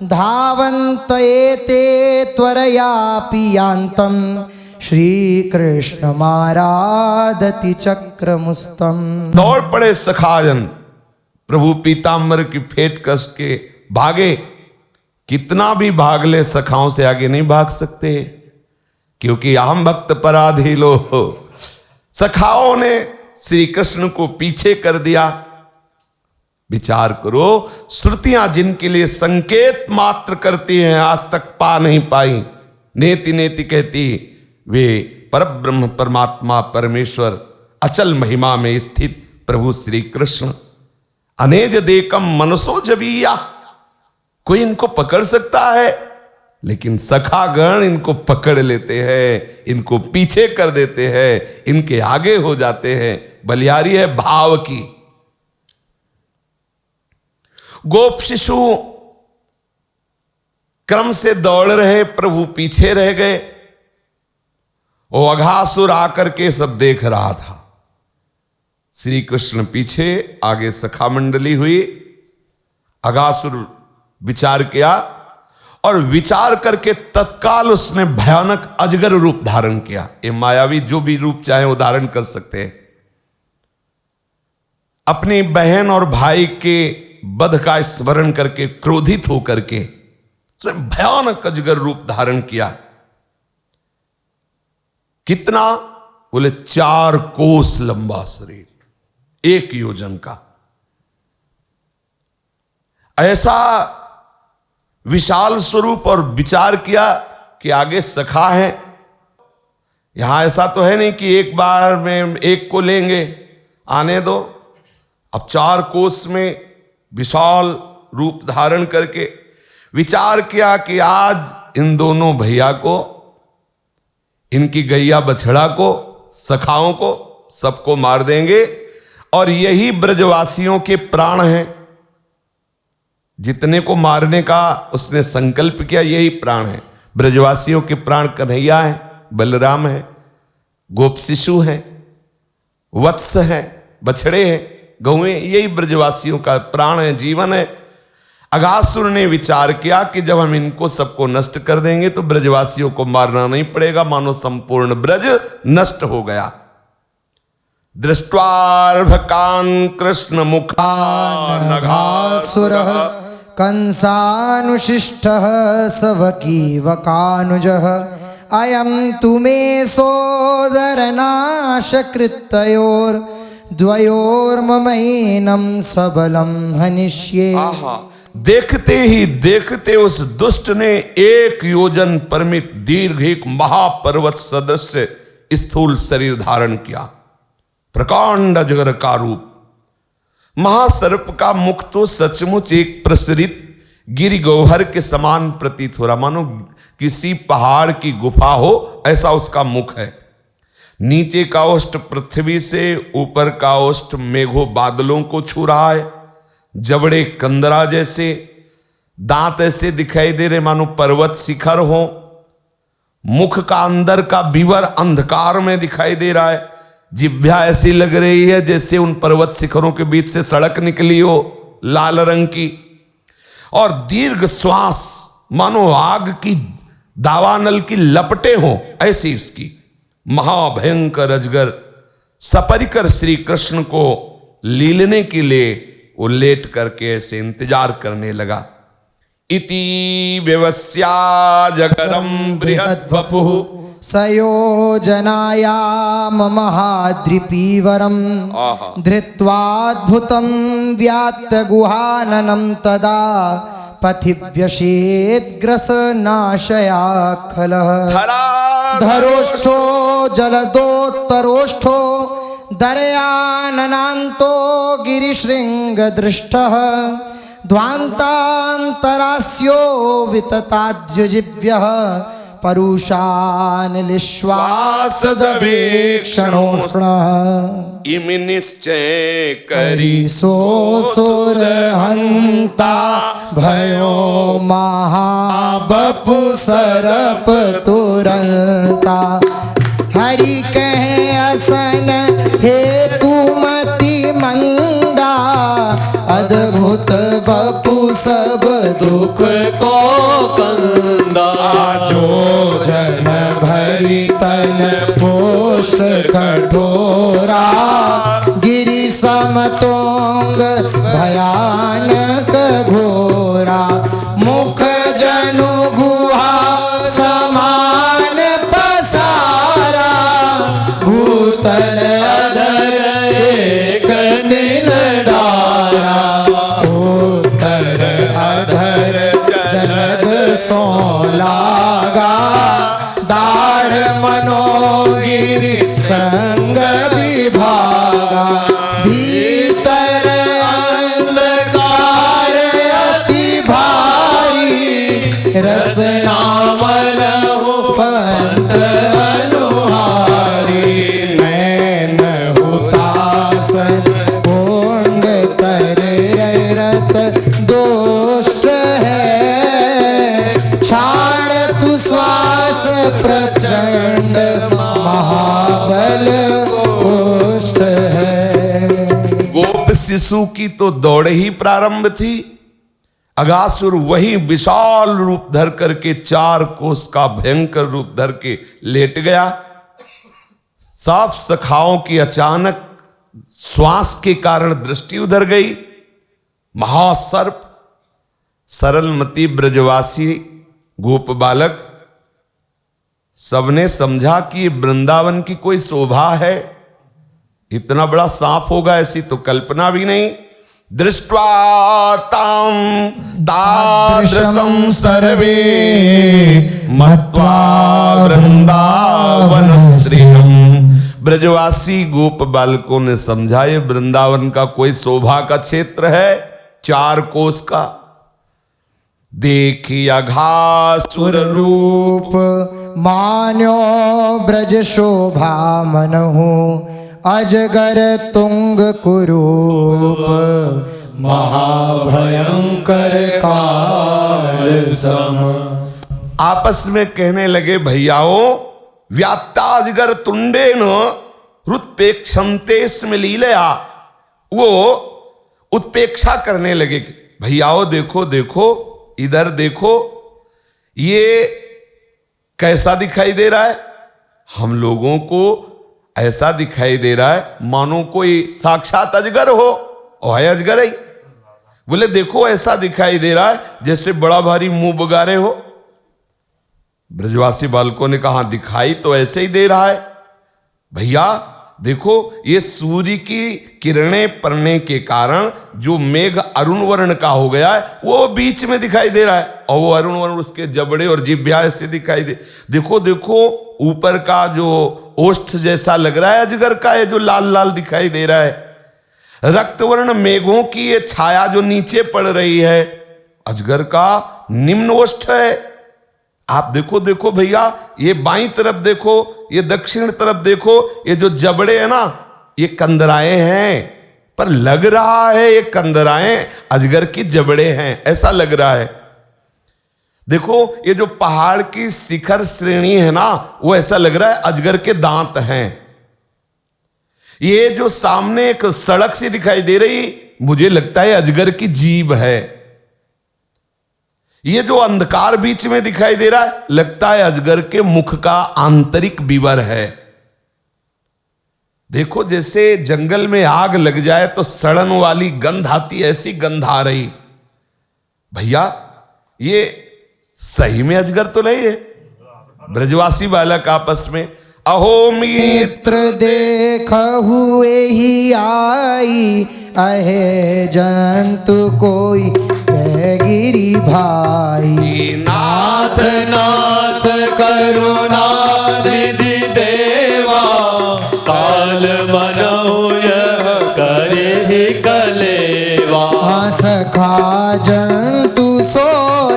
Speaker 1: धावन्त एते त्वरयापि यान्तं, श्रीकृष्णमाराधति चक्रमुस्तम।
Speaker 2: दौड़ पड़े सखाजन, प्रभु पीताम्बर की फेंट कस के भागे। कितना भी भाग ले सखाओं से आगे नहीं भाग सकते, क्योंकि अहम भक्त पराधीलो। सखाओं ने श्री कृष्ण को पीछे कर दिया। विचार करो, श्रुतियां जिनके लिए संकेत मात्र करती हैं, आज तक पा नहीं पाई, नेति नेति कहती, वे परब्रह्म परमात्मा परमेश्वर अचल महिमा में स्थित प्रभु श्री कृष्ण। अनेज देकम मनसो जबिया, कोई इनको पकड़ सकता है, लेकिन सखागण इनको पकड़ लेते हैं, इनको पीछे कर देते हैं, इनके आगे हो जाते हैं। बलियारी है भाव की। गोप शिशु क्रम से दौड़ रहे, प्रभु पीछे रह गए। वो अघासुर आकर के सब देख रहा था। श्री कृष्ण पीछे, आगे सखा मंडली हुई। अघासुर विचार किया और विचार करके तत्काल उसने भयानक अजगर रूप धारण किया। ये मायावी जो भी रूप चाहे वो धारण कर सकते हैं। अपनी बहन और भाई के वध का स्मरण करके क्रोधित होकर के उसने भयानक अजगर रूप धारण किया। कितना? बोले 4 कोस लंबा शरीर, 1 योजन का। ऐसा विशाल स्वरूप। और विचार किया कि आगे सखा है, यहां ऐसा तो है नहीं कि एक बार में एक को लेंगे, आने दो। अब 4 कोस में विशाल रूप धारण करके विचार किया कि आज इन दोनों भैया को, इनकी गैया बछड़ा को, सखाओं को, सबको मार देंगे। और यही ब्रजवासियों के प्राण हैं। जितने को मारने का उसने संकल्प किया, यही प्राण है। ब्रजवासियों के प्राण कन्हैया है, बलराम है, गोप शिशु है, वत्स है, बछड़े हैं, गौएं, यही ब्रजवासियों का प्राण है, जीवन है। अघासुर ने विचार किया कि जब हम इनको सबको नष्ट कर देंगे तो ब्रजवासियों को मारना नहीं पड़ेगा, मानो संपूर्ण ब्रज नष्ट हो गया। दृष्ट्वार्भकान् कृष्ण मुखानघासुरः
Speaker 1: कंसानुशिष्टः सवकीवकानुजः अयं तु मे सोदरनाशकृतयोर्द्वयोर्ममैनं सबलं हनिष्ये।
Speaker 2: आहा, देखते ही देखते उस दुष्ट ने 1 योजन परिमित दीर्घ एक महापर्वत सदस्य स्थूल शरीर धारण किया। प्रकांड अजगर का रूप। महासर्प का मुख तो सचमुच एक प्रसरित गिरि गौहर के समान प्रतीत हो रहा, मानो किसी पहाड़ की गुफा हो, ऐसा उसका मुख है। नीचे का ओष्ठ पृथ्वी से, ऊपर का ओष्ठ मेघों बादलों को छू रहा है। जबड़े कंदरा जैसे, दांत ऐसे दिखाई दे रहे मानो पर्वत शिखर हो। मुख का अंदर का विवर अंधकार में दिखाई दे रहा है। जिह्वा ऐसी लग रही है जैसे उन पर्वत शिखरों के बीच से सड़क निकली हो, लाल रंग की। और दीर्घ श्वास मानो आग की दावानल की लपटें हो, ऐसी उसकी। महाभयंकर अजगर सपरिकर श्री कृष्ण को लीलने के लिए वो लेट करके ऐसे इंतजार करने लगा। इति व्यवस्या जगरम बृहद्वपुः
Speaker 1: सयोजनायाम महाद्रिपीवरम धृत्वाद्भुतं व्यात्तगुहाननं तदा पथिव्यशेद्ग्रसनाशयाखलः धरोष्ठो जलदोत्तरोष्ठो दर्याननान्तो गिरिशृङ्गदृष्टः ध्वान्तान्तरास्यो वितताद्युजिव्यः परुषानलिश्वासदवेक्षणोष्णः
Speaker 2: इमि निश्चय करी
Speaker 1: सोऽसुरहन्ता भयो महाबपु सरप तुरंता हरि कहे असन हेतुमति मंदा अद्भुत बपु सब दुख को
Speaker 3: कंदा
Speaker 1: जो जन भरी तन पोष कठोरा गिरि समतोंग भयानक घोरा मुख जनु गुहा समान पसा
Speaker 2: शिशु की तो दौड़ ही प्रारंभ थी। अगासुर वही विशाल रूप धर करके 4 कोस का भयंकर रूप धर के लेट गया। साफ सखाओं की अचानक श्वास के कारण दृष्टि उधर गई। महासर्प सरलमती ब्रजवासी गोप बालक सबने समझा कि ये वृंदावन की कोई शोभा है, इतना बड़ा सांप होगा ऐसी तो कल्पना भी नहीं। दृष्ट्वा ताम तादृशं सर्वे मत्वा वृंदावन श्रीहम्। ब्रजवासी गोप बालकों ने समझा ये वृंदावन का कोई शोभा का क्षेत्र है 4 कोस का। देखिया घासुर
Speaker 1: रूप मान्यो ब्रज शोभा मनहु अजगर तुंग कुरूप महाभयंकर काल सम।
Speaker 2: आपस में कहने लगे भैयाओं, व्यात्ताजगर तुंडेन रुत्पेक्षन्ते स्म लीलया। वो उत्पेक्षा करने लगे। भैयाओं देखो देखो, इधर देखो, ये कैसा दिखाई दे रहा है? हम लोगों को ऐसा दिखाई दे रहा है मानो कोई साक्षात अजगर हो, और है अजगर ही। बोले देखो ऐसा दिखाई दे रहा है जैसे बड़ा भारी मुंह बगारे हो। ब्रजवासी बालकों ने कहा दिखाई तो ऐसे ही दे रहा है भैया, देखो ये सूर्य की किरणें पड़ने के कारण जो मेघ अरुण वर्ण का हो गया है वो बीच में दिखाई दे रहा है, और वो अरुण वर्ण उसके जबड़े और जिह्वा ऐसे दिखाई दे। देखो देखो ऊपर का जो ओष्ठ जैसा लग रहा है अजगर का, ये जो लाल लाल दिखाई दे रहा है। रक्तवर्ण मेघों की ये छाया जो नीचे पड़ रही है अजगर का निम्न ओष्ठ है। आप देखो देखो भैया, ये बाईं तरफ देखो, ये दक्षिण तरफ देखो, ये जो जबड़े हैं ना ये कंदराए हैं, पर लग रहा है ये कंदराए अजगर की जबड़े हैं, ऐसा लग रहा है। देखो ये जो पहाड़ की शिखर श्रेणी है ना वो ऐसा लग रहा है अजगर के दांत हैं। ये जो सामने एक सड़क सी दिखाई दे रही मुझे लगता है अजगर की जीभ है। ये जो अंधकार बीच में दिखाई दे रहा है लगता है अजगर के मुख का आंतरिक विवर है। देखो जैसे जंगल में आग लग जाए तो सड़न वाली गंध आती, ऐसी गंध आ रही। भैया ये सही में अजगर तो नहीं है। ब्रजवासी बालक आपस में अहो
Speaker 1: मित्र देख हुए ही आई, अहे जंतु कोई गिरी भाई।
Speaker 3: नाथ नाथ करुणा निधि देवा, काल मनहु यह करे कलेवा।
Speaker 1: सखा जंतु सो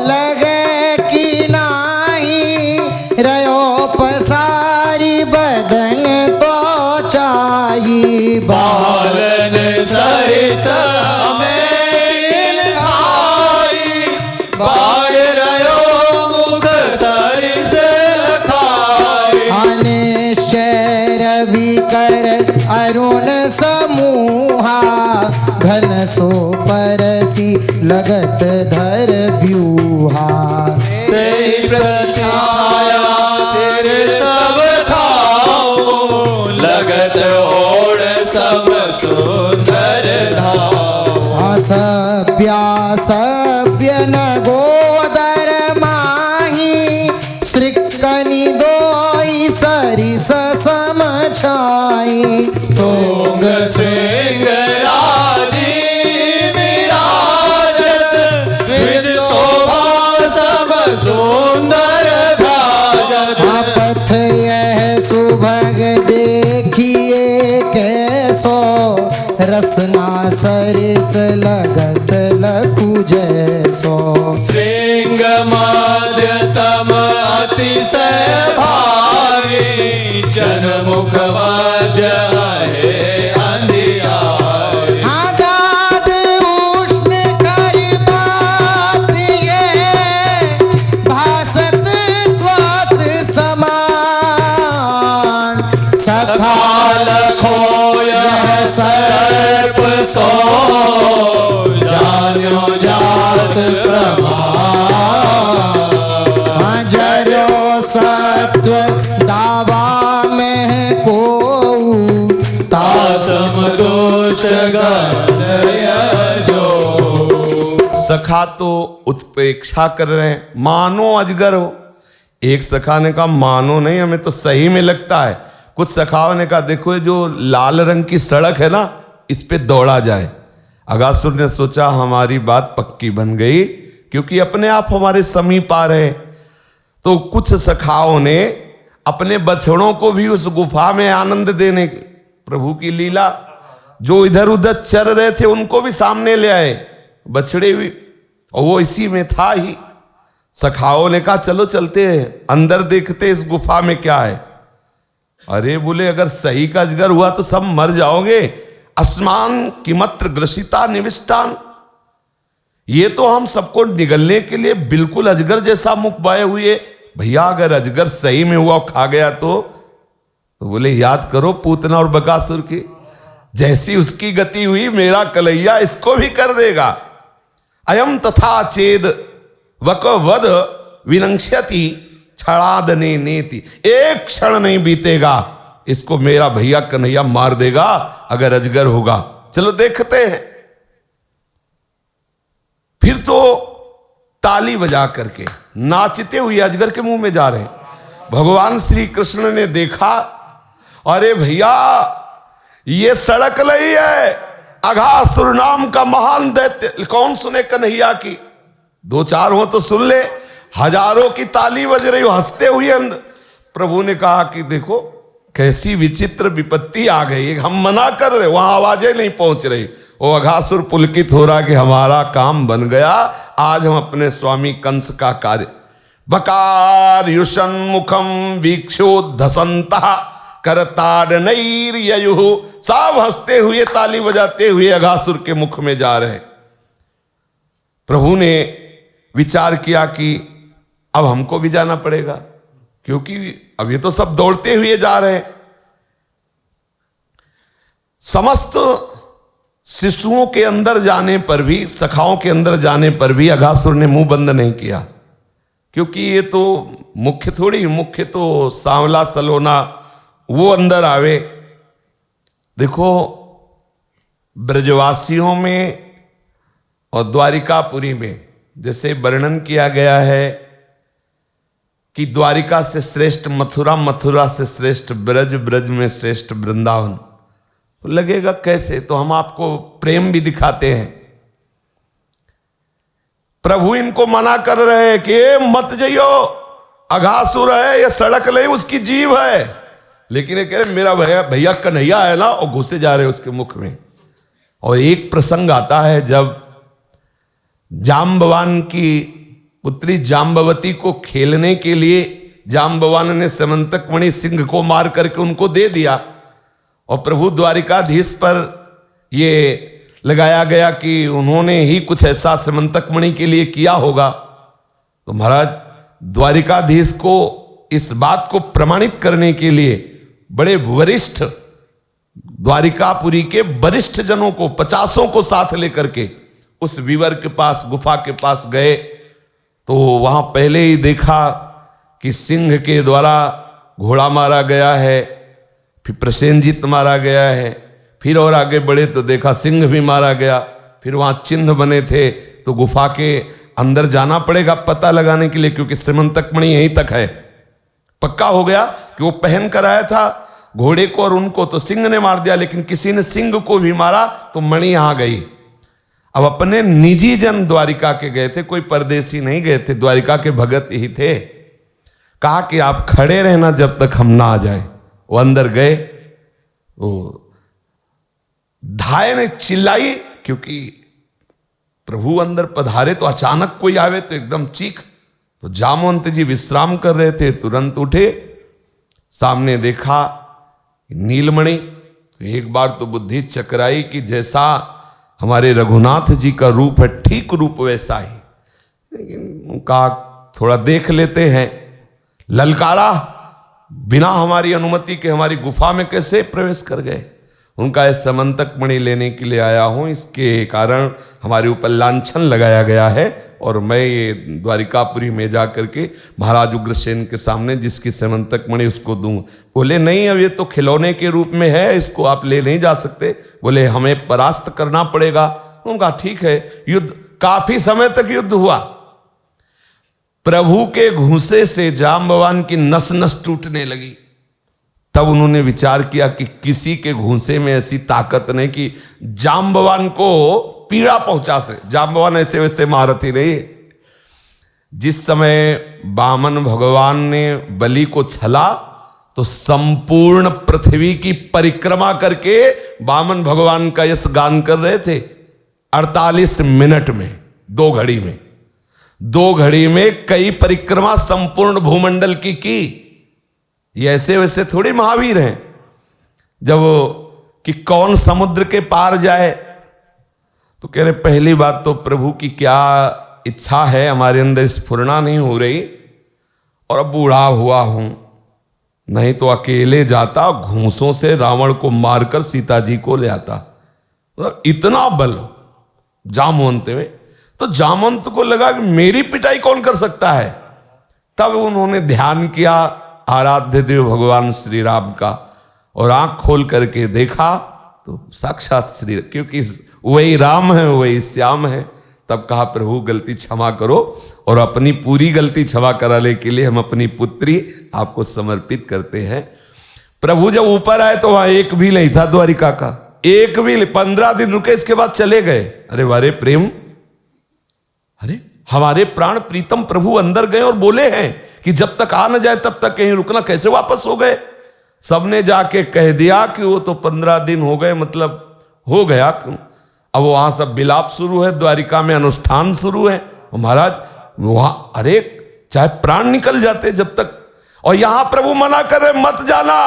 Speaker 1: लगे कि नाही, रयो पसारी बदन तो चाही।
Speaker 3: बालन सहित
Speaker 1: अरुण समूहा, घन सो परसी लगत धर व्यूहा।
Speaker 3: तेरी प्रछाया तेरे सब ठाओ, लगत ओढ़ सब सुंदर धाओ।
Speaker 1: सभ्य न गोदर माही, श्रीकनि दोई सरिस समछाई।
Speaker 3: तुंग सिंह राजी विराजत, विज शोभा सब सुंदर भाजत।
Speaker 1: पथ यह सुभग देखिए कैसो, रसना सरिस लगत लखु जैसो।
Speaker 3: श्रृंग मध्यतम अतिशय भारी, जनमुख मध्य है अंधियारी।
Speaker 1: आजाद उष्ण करिमात ये, भासत स्वास समान। सखा
Speaker 3: लखो यह सर्प सो
Speaker 1: गुफावा में को
Speaker 3: तासम दोष गणय जो।
Speaker 2: सखा तो उत्प्रेक्षा कर रहे हैं, मानो अजगर हो। एक सखा ने कहा मानो नहीं, हमें तो सही में लगता है। कुछ सखाओं ने कहा देखो ये जो लाल रंग की सड़क है ना, इस पे दौड़ा जाए। अगासुर ने सोचा हमारी बात पक्की बन गई, क्योंकि अपने आप हमारे समीप आ रहे। तो कुछ सखाओं ने अपने बछड़ों को भी उस गुफा में आनंद देने, प्रभु की लीला, जो इधर उधर चर रहे थे उनको भी सामने ले आए, बछड़े भी, और वो इसी में था ही। सखाओं ने कहा चलो चलते हैं अंदर, देखते इस गुफा में क्या है। अरे बोले अगर सही का अजगर हुआ तो सब मर जाओगे। अस्मान किमत्र ग्रसिता निविष्टान, ये तो हम सबको निगलने के लिए बिल्कुल अजगर जैसा मुख बाए हुए। भैया अगर अजगर सही में हुआ और खा गया तो बोले याद करो पूतना और बकासुर की, जैसी उसकी गति हुई मेरा कलैया इसको भी कर देगा। अयम तथा चेद वक वध विनंक्ष्यति क्षणादने नेति, एक क्षण नहीं बीतेगा इसको मेरा भैया कन्हैया मार देगा अगर अजगर होगा। चलो देखते हैं। फिर तो ताली बजा करके नाचते हुए अजगर के मुंह में जा रहे हैं। भगवान श्री कृष्ण ने देखा, अरे भैया ये सड़क नहीं है, अघासुर नाम का महान दैत्य, कौन सुने कन्हैया की? दो चार हो तो सुन ले, हजारों की ताली बज रही हो हंसते हुए अंदर। प्रभु ने कहा कि देखो कैसी विचित्र विपत्ति आ गई, हम मना कर रहे, वहां आवाजें नहीं पहुंच रही। वो अघासुर पुलकित हो रहा कि हमारा काम बन गया, आज हम अपने स्वामी कंस का कार्य। बकार युषन मुखम वीक्षोद्धसंता करताड़नैर्ययुः, सब हंसते हुए ताली बजाते हुए अघासुर के मुख में जा रहे। प्रभु ने विचार किया कि अब हमको भी जाना पड़ेगा, क्योंकि अब ये तो सब दौड़ते हुए जा रहे हैं। समस्त शिशुओं के अंदर जाने पर भी, सखाओं के अंदर जाने पर भी अघासुर ने मुंह बंद नहीं किया, क्योंकि ये तो मुख्य थोड़ी, मुख्य तो सांवला सलोना वो अंदर आवे। देखो ब्रजवासियों में और द्वारिकापुरी में जैसे वर्णन किया गया है कि द्वारिका से श्रेष्ठ मथुरा, मथुरा से श्रेष्ठ ब्रज, ब्रज में श्रेष्ठ वृंदावन, तो लगेगा कैसे? तो हम आपको प्रेम भी दिखाते हैं। प्रभु इनको मना कर रहे हैं कि मत जाइयो, अघासुर है, ये सड़क नहीं उसकी जीव है। लेकिन ये कह रहे मेरा भैया कन्हैया है ना, और घुसे जा रहे उसके मुख में। और एक प्रसंग आता है जब जाम्बवान की पुत्री जाम्बवती को खेलने के लिए जाम्बवान ने समंतक मणि सिंह को मार करके उनको दे दिया, और प्रभु द्वारिकाधीश पर ये लगाया गया कि उन्होंने ही कुछ ऐसा समंतक मणि के लिए किया होगा। तो महाराज द्वारिकाधीश को इस बात को प्रमाणित करने के लिए बड़े वरिष्ठ द्वारिकापुरी के वरिष्ठ जनों को 50 को साथ लेकर के उस विवर के पास, गुफा के पास गए। तो वहां पहले ही देखा कि सिंह के द्वारा घोड़ा मारा गया है, फिर प्रसेनजीत मारा गया है, फिर और आगे बढ़े तो देखा सिंह भी मारा गया। फिर वहां चिन्ह बने थे, तो गुफा के अंदर जाना पड़ेगा पता लगाने के लिए, क्योंकि समंतक मणि यहीं तक है। पक्का हो गया कि वो पहन कर आया था घोड़े को, और उनको तो सिंह ने मार दिया, लेकिन किसी ने सिंह को भी मारा तो मणि यहां गई। अब अपने निजी जन द्वारिका के गए थे, कोई परदेसी नहीं गए थे, द्वारिका के भगत ही थे। कहा कि आप खड़े रहना जब तक हम ना आ जाए। वो अंदर गए, वो धाय ने चिल्लाई, क्योंकि प्रभु अंदर पधारे तो अचानक कोई आवे तो एकदम चीख। तो जामवंत जी विश्राम कर रहे थे, तुरंत उठे, सामने देखा नीलमणि। एक बार तो बुद्धि चकराई कि जैसा हमारे रघुनाथ जी का रूप है ठीक रूप वैसा ही, लेकिन कहा थोड़ा देख लेते हैं। ललकारा, बिना हमारी अनुमति के हमारी गुफा में कैसे प्रवेश कर गए? उनका इस समंतक मणि लेने के लिए आया हूं, इसके कारण हमारे ऊपर लांछन लगाया गया है और मैं ये द्वारिकापुरी में जा करके महाराज उग्रसेन के सामने जिसकी समंतक मणि उसको दूं। बोले नहीं, अब ये तो खिलौने के रूप में है, इसको आप ले नहीं जा सकते। बोले हमें परास्त करना पड़ेगा। उनका ठीक है। युद्ध, काफी समय तक युद्ध हुआ। प्रभु के घूंसे से जाम्बवान की नस नस टूटने लगी। तब उन्होंने विचार किया कि किसी के घूंसे में ऐसी ताकत नहीं कि जाम्बवान को पीड़ा पहुंचा से। जाम्बवान ऐसे वैसे महारथी नहीं। जिस समय वामन भगवान ने बलि को छला तो संपूर्ण पृथ्वी की परिक्रमा करके वामन भगवान का यश गान कर रहे थे। 48 मिनट में, 2 घड़ी में, 2 घड़ी में कई परिक्रमा संपूर्ण भूमंडल की। ये ऐसे वैसे थोड़ी महावीर हैं जब कि कौन समुद्र के पार जाए। तो कह रहे पहली बात तो प्रभु की क्या इच्छा है, हमारे अंदर स्फुरना नहीं हो रही, और अब बूढ़ा हुआ हूं, नहीं तो अकेले जाता, घूंसों से रावण को मारकर सीता जी को ले आता। मतलब इतना बल जामवंत में। तो जामवंत को लगा कि मेरी पिटाई कौन कर सकता है। तब उन्होंने ध्यान किया आराध्य देव भगवान श्री राम का, और आंख खोल करके देखा तो साक्षात श्री, क्योंकि वही राम है, वही श्याम है। तब कहा प्रभु गलती क्षमा करो, और अपनी पूरी गलती क्षमा कराने के लिए हम अपनी पुत्री आपको समर्पित करते हैं। प्रभु जब ऊपर आए तो वहां एक भी नहीं था द्वारिका का, एक भी। 15 दिन रुके, इसके बाद चले गए। अरे वारे प्रेम, अरे हमारे प्राण प्रीतम प्रभु अंदर गए और बोले हैं कि जब तक आ न जाए तब तक कहीं रुकना, कैसे वापस हो गए। सबने जाके कह दिया कि वो तो 15 दिन हो गए, मतलब हो गया। अब वहां सब विलाप शुरू है, द्वारिका में अनुष्ठान शुरू है। महाराज वहां, अरे चाहे प्राण निकल जाते जब तक, और यहां प्रभु मना कर रहे मत जाना,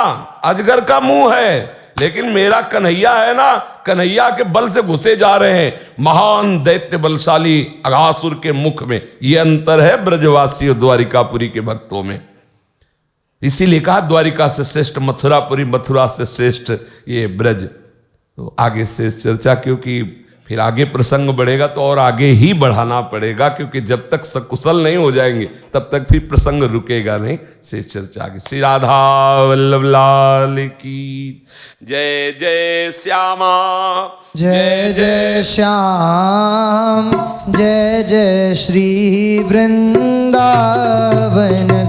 Speaker 2: अजगर का मुंह है। लेकिन मेरा कन्हैया है ना, कन्हैया के बल से घुसे जा रहे हैं महान दैत्य बलशाली अघासुर के मुख में। यह अंतर है ब्रजवासी और द्वारिकापुरी के भक्तों में। इसीलिए कहा द्वारिका से श्रेष्ठ मथुरापुरी, मथुरा से श्रेष्ठ ये ब्रज। तो आगे से चर्चा, क्योंकि फिर आगे प्रसंग बढ़ेगा तो और आगे ही बढ़ाना पड़ेगा, क्योंकि जब तक सकुशल नहीं हो जाएंगे तब तक फिर प्रसंग रुकेगा नहीं। से चर्चा आगे। श्री राधा वल्लभ लाल की जय। जय श्यामा,
Speaker 1: जय जय श्याम, जय जय श्री वृंदावन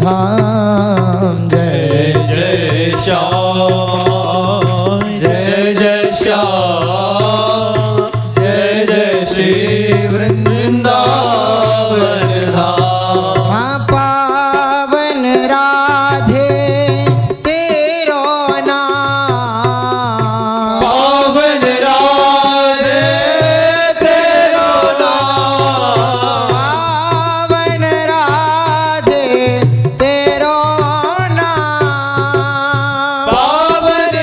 Speaker 1: धाम।
Speaker 3: जय जय श्याम, जय जय श्याम, जय जय श्री वृंदावन धाम।
Speaker 1: हाँ पावन राधे तेरो नाम,
Speaker 3: पावन राधे तेरो नाम,
Speaker 1: पावन राधे तेरो नाम,
Speaker 3: पावन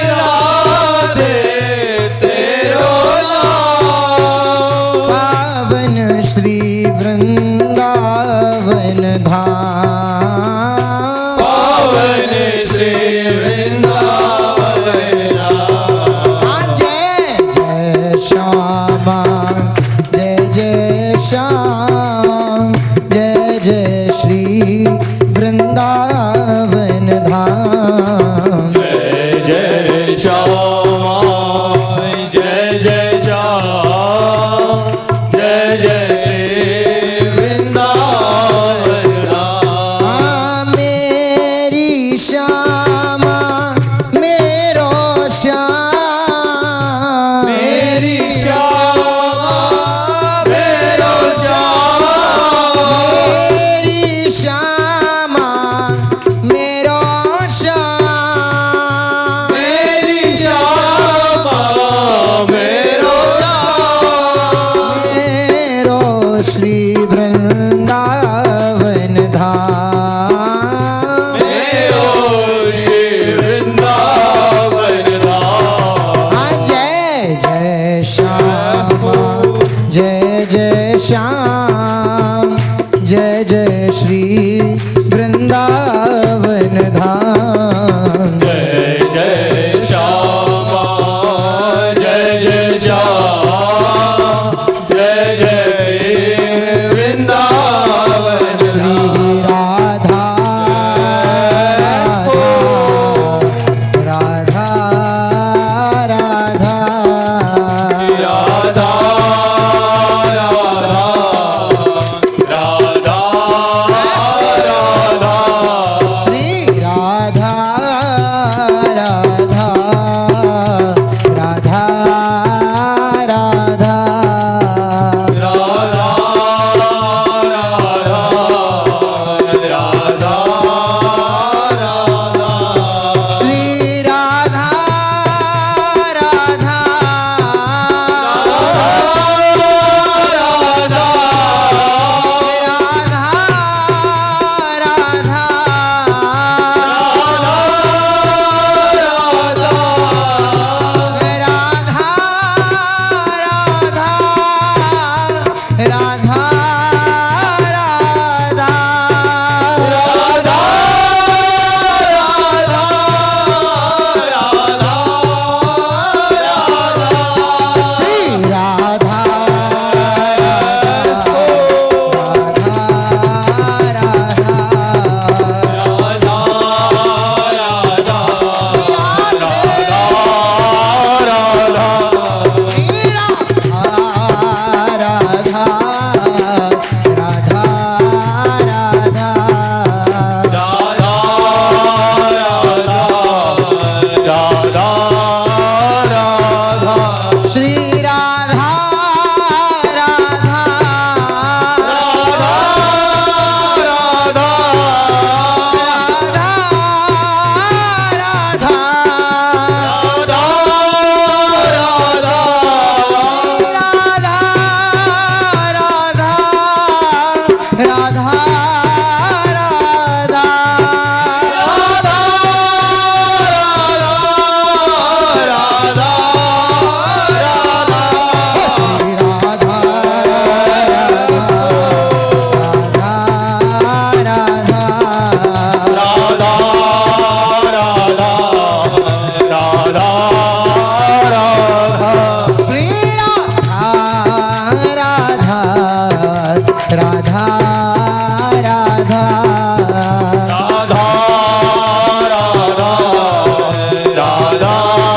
Speaker 3: राधा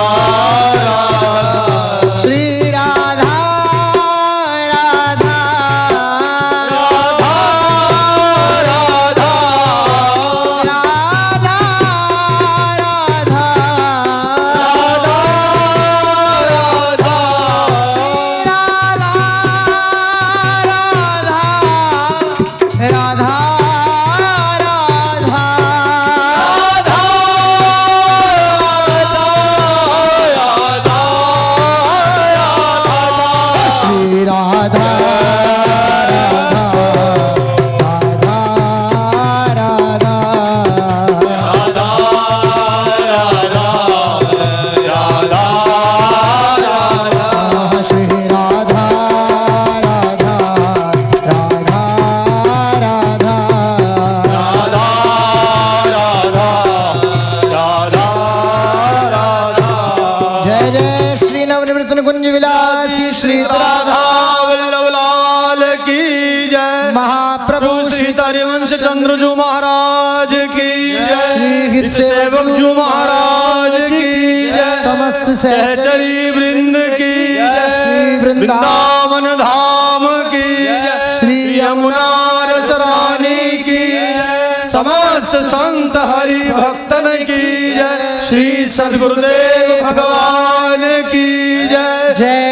Speaker 1: श्री राधा राधा
Speaker 3: राधा
Speaker 1: राधा राधा राधा श्री राधा श्री राधा जय जय श्री नवनिवृत्तन कुंज विलासी श्री राधा
Speaker 3: वल्लभ लाल की जय।
Speaker 1: महाप्रभु
Speaker 3: श्री हरिवंश चंद्रजू महाराज की जय।
Speaker 1: श्री हित
Speaker 3: सेवक जू महाराज की जय।
Speaker 1: समस्त
Speaker 3: सहचरी वृंद की जय।
Speaker 1: श्री
Speaker 3: वृंदावन धाम की जय।
Speaker 1: श्री
Speaker 3: यमुना रस रानी की जय। समस्त संत हरि भक्तन की जय। श्री सद्गुरुदेव भगवान की जय।
Speaker 1: जय